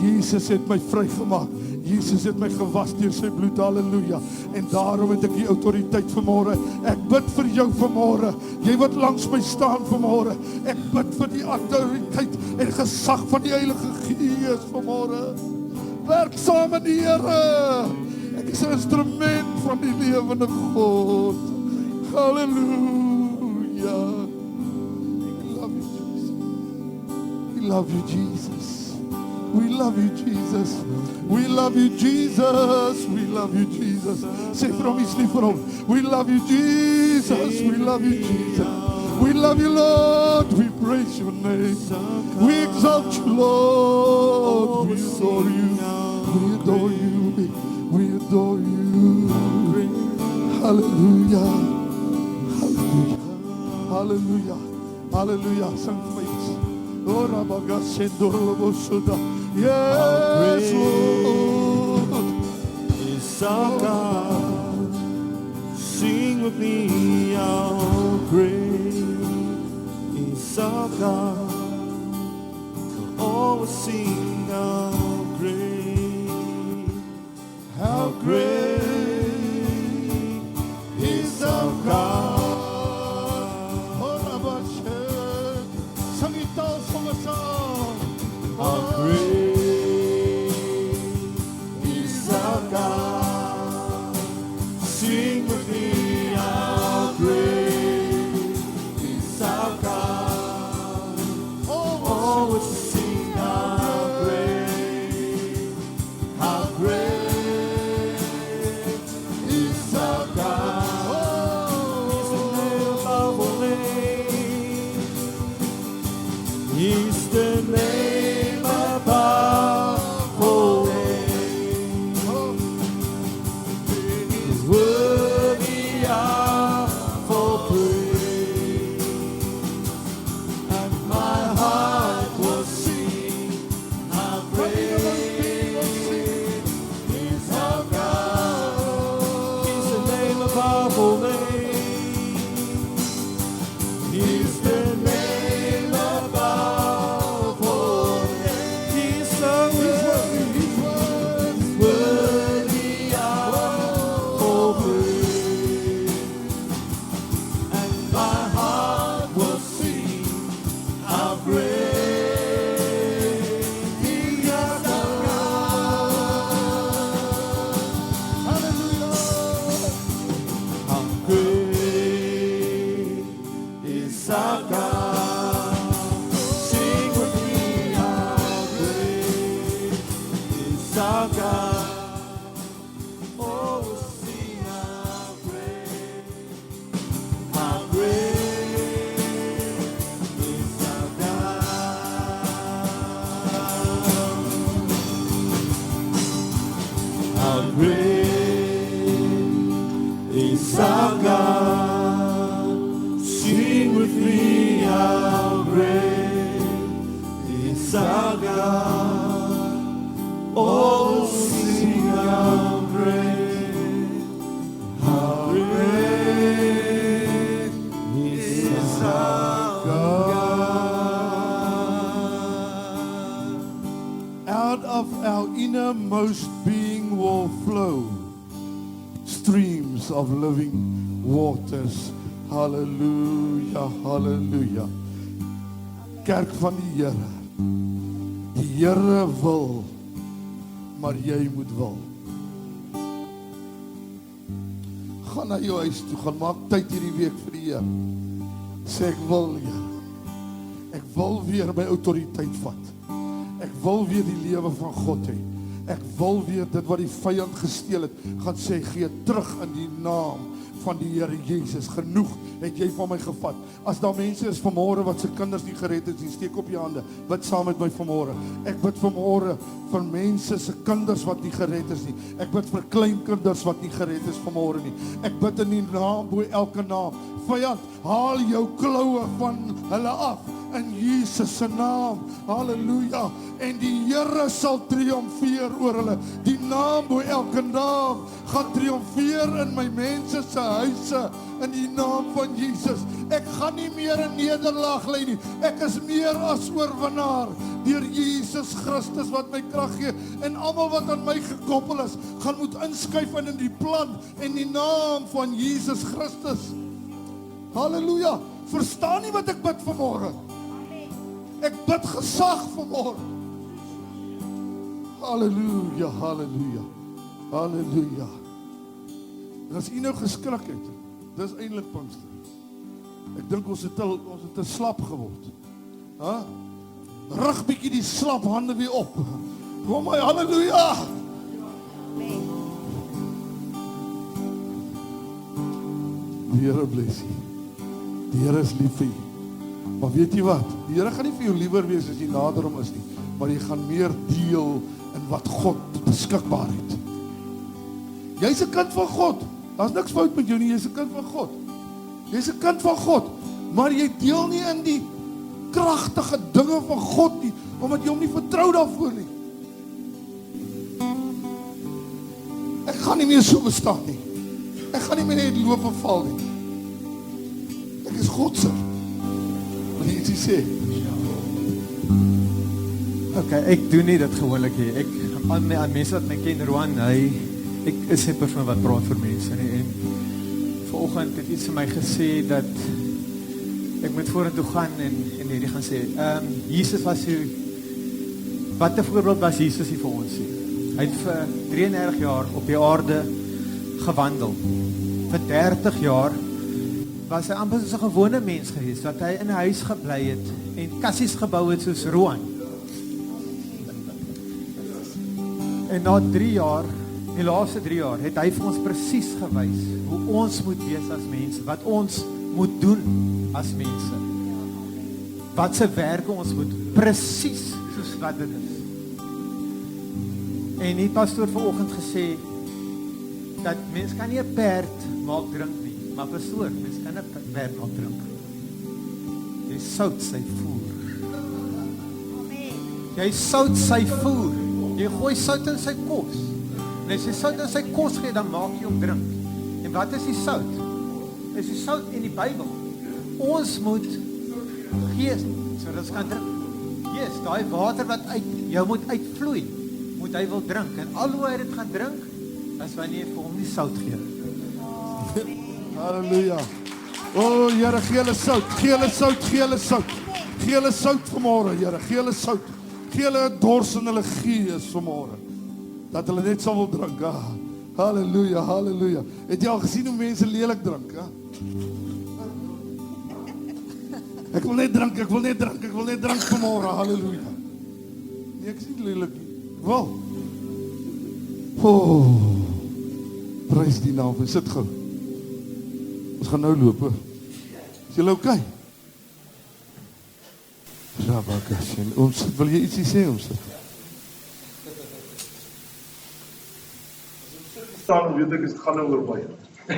Jesus het my vrygemaak. Jesus het my gewas deur sy bloed, halleluja. En daarom het ek die autoriteit vanmôre. Ek bid vir jou vanmôre. Jy wat langs my staan vanmôre. Ek bid vir die autoriteit en gesag van die Heilige Gees vanmôre. Werk saam met die Here. Ek is 'n instrument van die lewende God. Hallelujah. We love you, Jesus. We love you, Jesus. We love you, Jesus. We love you, Jesus. Say from his lips, from we love you, Jesus. We love you, Jesus. We love you, Lord. We praise your name. We exalt you, Lord. We adore you. We adore you. We adore you. Hallelujah. Hallelujah. Hallelujah. Hallelujah. Sing faith. Oh, Rabaga Sendorobo Suda. Yes, Lord. Is our God. Sing with me, how great is our God. Oh, sing how great. How great is our God. How great is our God. Sing with me, how great is our God. Oh, sing how great is our God. He's the name above all names. He's worthy of all praise. And my heart will sing how great is our God. He's the name above all names. He's the name above all names. He's so worthy of all praise. And my heart will sing how great is our God. Hallelujah. How great is our God. Sing with me, how great is our God. Oh, sing how great is our God. How great is our God. Sing with me, how great is our God. Oh, sing how great is our God. Out of our innermost being will flow streams of living waters. Hallelujah, hallelujah. Kerk van die Here. Die Here wil, maar jy moet wil. Gaan na jou huis toe, gaan maak tyd hierdie week vir die Here. Sê ek wil, Here. Ek wil weer my autoriteit vat. Ek wil weer die lewe van God hê. Ek wil weer dit wat die vyand gesteel het, gaan sê gee terug in die naam van die Here Jesus. Genoeg het jy van my gevat. As daar mense is vanmôre wat se kinders nie gered is nie, steek op jou hande. Bid saam met my vanmôre. Ek bid vanmôre vir mense se kinders wat nie gered is nie. Ek bid vir kleinkinders wat nie gered is vanmôre nie. Ek bid in die naam bo elke naam. Vyand, haal jou kloue van hulle af in Jesus se naam. Halleluja. En die Here sal triomfeer oor hulle. Die naam bo elke naam gaan triomfeer in my mense se huise in die naam van Jesus. Ek gaan nie meer in nederlaag lê nie. Ek is meer as oorwinnaar deur Jesus Christus wat my krag gee. En almal wat aan my gekoppel is, gaan moet inskuif in die plan en die naam van Jesus Christus. Halleluja. Verstaan nie wat ek bid vanmôre? Ek bid gesag vanmôre. Halleluja, halleluja. Halleluja. En as u nou geskrik het, dis eintlik Pinkster. Ek dink ons het te slap geword. Ha? Rig bietjie die slap hande weer op. Kom my, halleluja. Die Here bless u. Die Here is lief vir u. Maar weet jy wat? Die Here gaan nie vir jou liewer wees as jy nader hom is nie, maar jy gaan meer deel in wat God beskikbaar het. Jy's 'n kind van God. Daar's niks fout met jou nie, jy's 'n kind van God. Jy's 'n kind van God, maar jy deel nie in die kragtige dinge van God nie, omdat jy hom nie vertrou daarvoor nie. Ek gaan nie meer so bestaan nie. Ek gaan nie meer net loop en val nie. Ek is God se. Wat jy ietsie sê? Okay, ek doen nie dit gewoonlik nie. Ek aan mense wat my ken, Roan, ek is 'n persoon wat praat vir mense nie. En vanoggend het iets vir my gesê dat ek moet vorentoe gaan en hierdie gaan sê. Jesus was wat 'n voorbeeld was Jesus hier vir ons hier. Hy het vir 33 jaar op die aarde gewandel. Vir 30 jaar was hy amper soos 'n gewone mens gewees, wat hy in 'n huis gebly het en kassies gebou het soos Roan. En na 3 jaar, die laaste 3 jaar, het hy vir ons presies gewys hoe ons moet wees as mense, wat ons moet doen as mense. Wat se werke ons moet, presies soos wat dit is. En die pastoor vanoggend gesê, dat mens kan nie 'n perd maak drink nie, maar pastoor, mens kan 'n perd maak drink. Jy sout sy voer. Jy sout sy voer. Jy gooi sout in sy kos. En as jy sout in sy kos gee, dan maak jy hom drink. En wat is die sout? Is die sout in die Bybel. Ons moet gee, sodat ons kan drink. Yes, daai water wat uit jou moet uitvloei, moet hy wil drink. En al hoe hy dit gaan drink, is wanneer jy vir hom die sout gee. Halleluja. O, Here, gee hulle sout, gee hulle sout, gee hulle sout. Gee hulle sout vanmôre, Here, gee hulle sout. Gee hulle dors in hulle gees vanmôre. Dat hulle net sal wil drink. Ah, halleluja, halleluja. Het jy al gesien hoe mense lelik drink, hè? Ek wil net drink, ek wil net drink, ek wil net drink vanmôre. Halleluja. Nee, ek is nie lelik nie. Wel. Oh. Prys die naam. Sit gou. Ons gaan nou loop, hoor. Is julle okay? Rabakashin. Ons wil jy ietsie sê ons sit? Staan weet ek, dit gaan nou oor baie. Ja,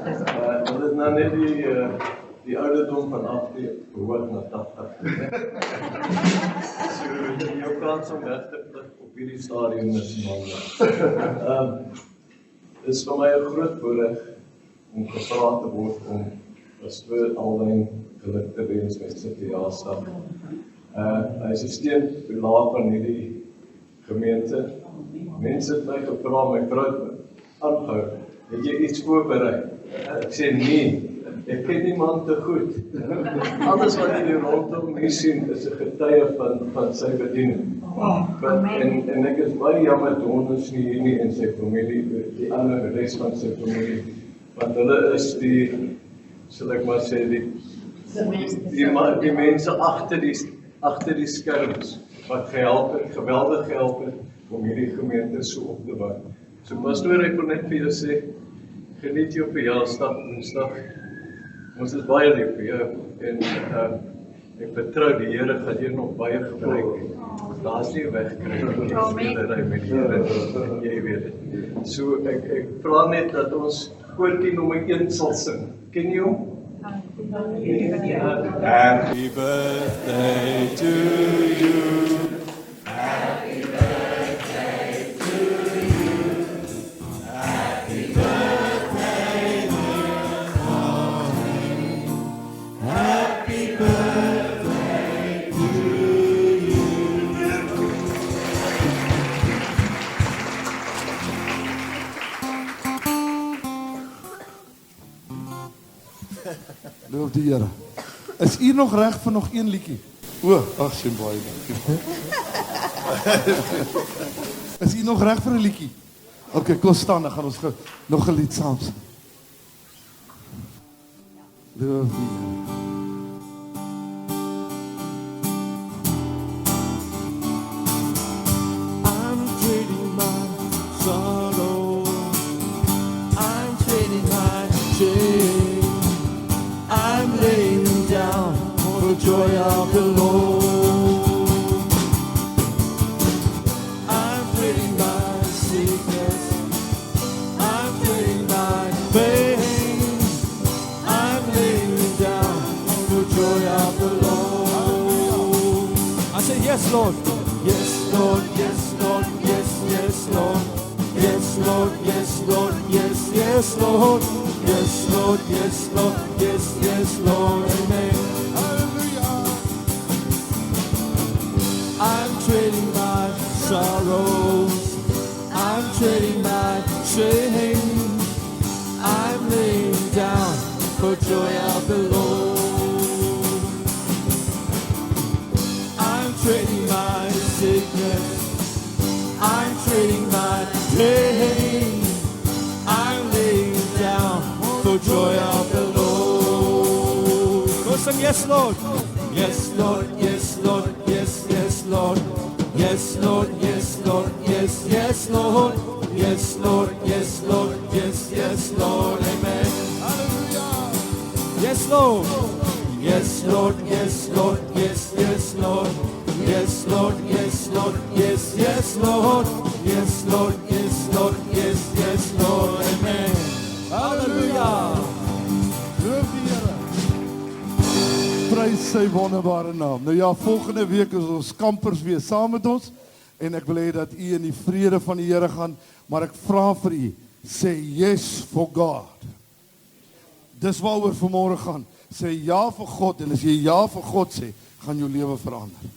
dit is nou net die ouderdom van af die behoort na 80. So, jou kans om weg te vlug op hierdie stadium is maar. Dit is vir my 'n groot voorreg om gevra te word om pastoor Alwyn geluk te wens met sy verjaarsdag. Hy is 'n steunpilaar van hierdie gemeente. Mense het my gevra, my vrou aangehou, het jy iets voorberei? Ek sê nee, ek ken die man te goed. Alles wat jy rondom hier sien is 'n getuie van sy bediening. En ek is baie jammer toe ons nie hier nie in sy familie, die ander res van sy familie, want hulle is die, sal ek maar sê, die mense agter die skerms, wat geweldig gehelp het, om hierdie gemeente so op te bou. So pastoor, ek wil net vir jou sê, geniet jou verjaarsdag, Woensdag. Ons is baie lief vir jou, en ek vertrou die Here gaan jou nog baie gebruik. Daar is nie wegkry, met die Here, jy weet het. So ek vra net dat ons koortjie nommer 1 sal sing. Ken jy hom? Happy birthday to you. Happy birthday to you. Happy birthday, dear Connie. Happy birthday to you. Loof die Here. Is u nog reg vir nog een liedjie? O, ag, sien baie dankie. Is u nog reg vir 'n liedjie? Okay, kom staan, dan gaan ons nog 'n lied saam sing. Loof die Here. I'm trading my sorrow. I'm trading my shame. I'm laying down for joy of the Lord. I'm trading my sickness. I'm trading my pain. I'm laying down for joy of the Lord. I say yes, Lord. Yes, Lord, yes, Lord, yes, yes, Lord. Yes, Lord, yes, Lord, yes, yes, Lord. Yes, Lord, yes, Lord, yes, yes, Lord. Amen. Hallelujah. I'm trading my sorrows. I'm trading my shame. I'm laying down for joy of the Lord. I'm trading my sickness. I'm trading my pain. I'm laying down for joy of the Lord. Go sing, yes, Lord. Yes, Lord, yes, Lord, yes, yes, Lord. Yes, Lord, yes, Lord, yes, yes, Lord. Yes, Lord, yes, Lord, yes, yes, Lord. Amen. Hallelujah. Yes, Lord. Yes, Lord, yes, Lord, yes, yes, Lord. Yes, Lord, yes, Lord, yes, yes, Lord. Yes, Lord, yes, Lord, yes, yes, Lord. Amen. Hallelujah. Loof die Here. Prys sy wonderbare naam. Nou ja, volgende week is ons kampers weer saam met ons en ek wil hê dat u in die vrede van die Here gaan, maar ek vra vir u, sê yes for God. Dis waaroor vanmôre gaan. Sê ja vir God en as jy ja vir God sê, gaan jou lewe verander.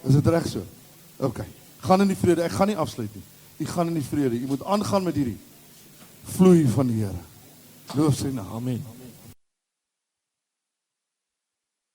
Is dit reg so? OK. Gaan in die vrede. Ek gaan nie afsluit nie. U gaan in die vrede. U moet aangaan met hierdie vloei van die Here. Loof sy naam. Amen.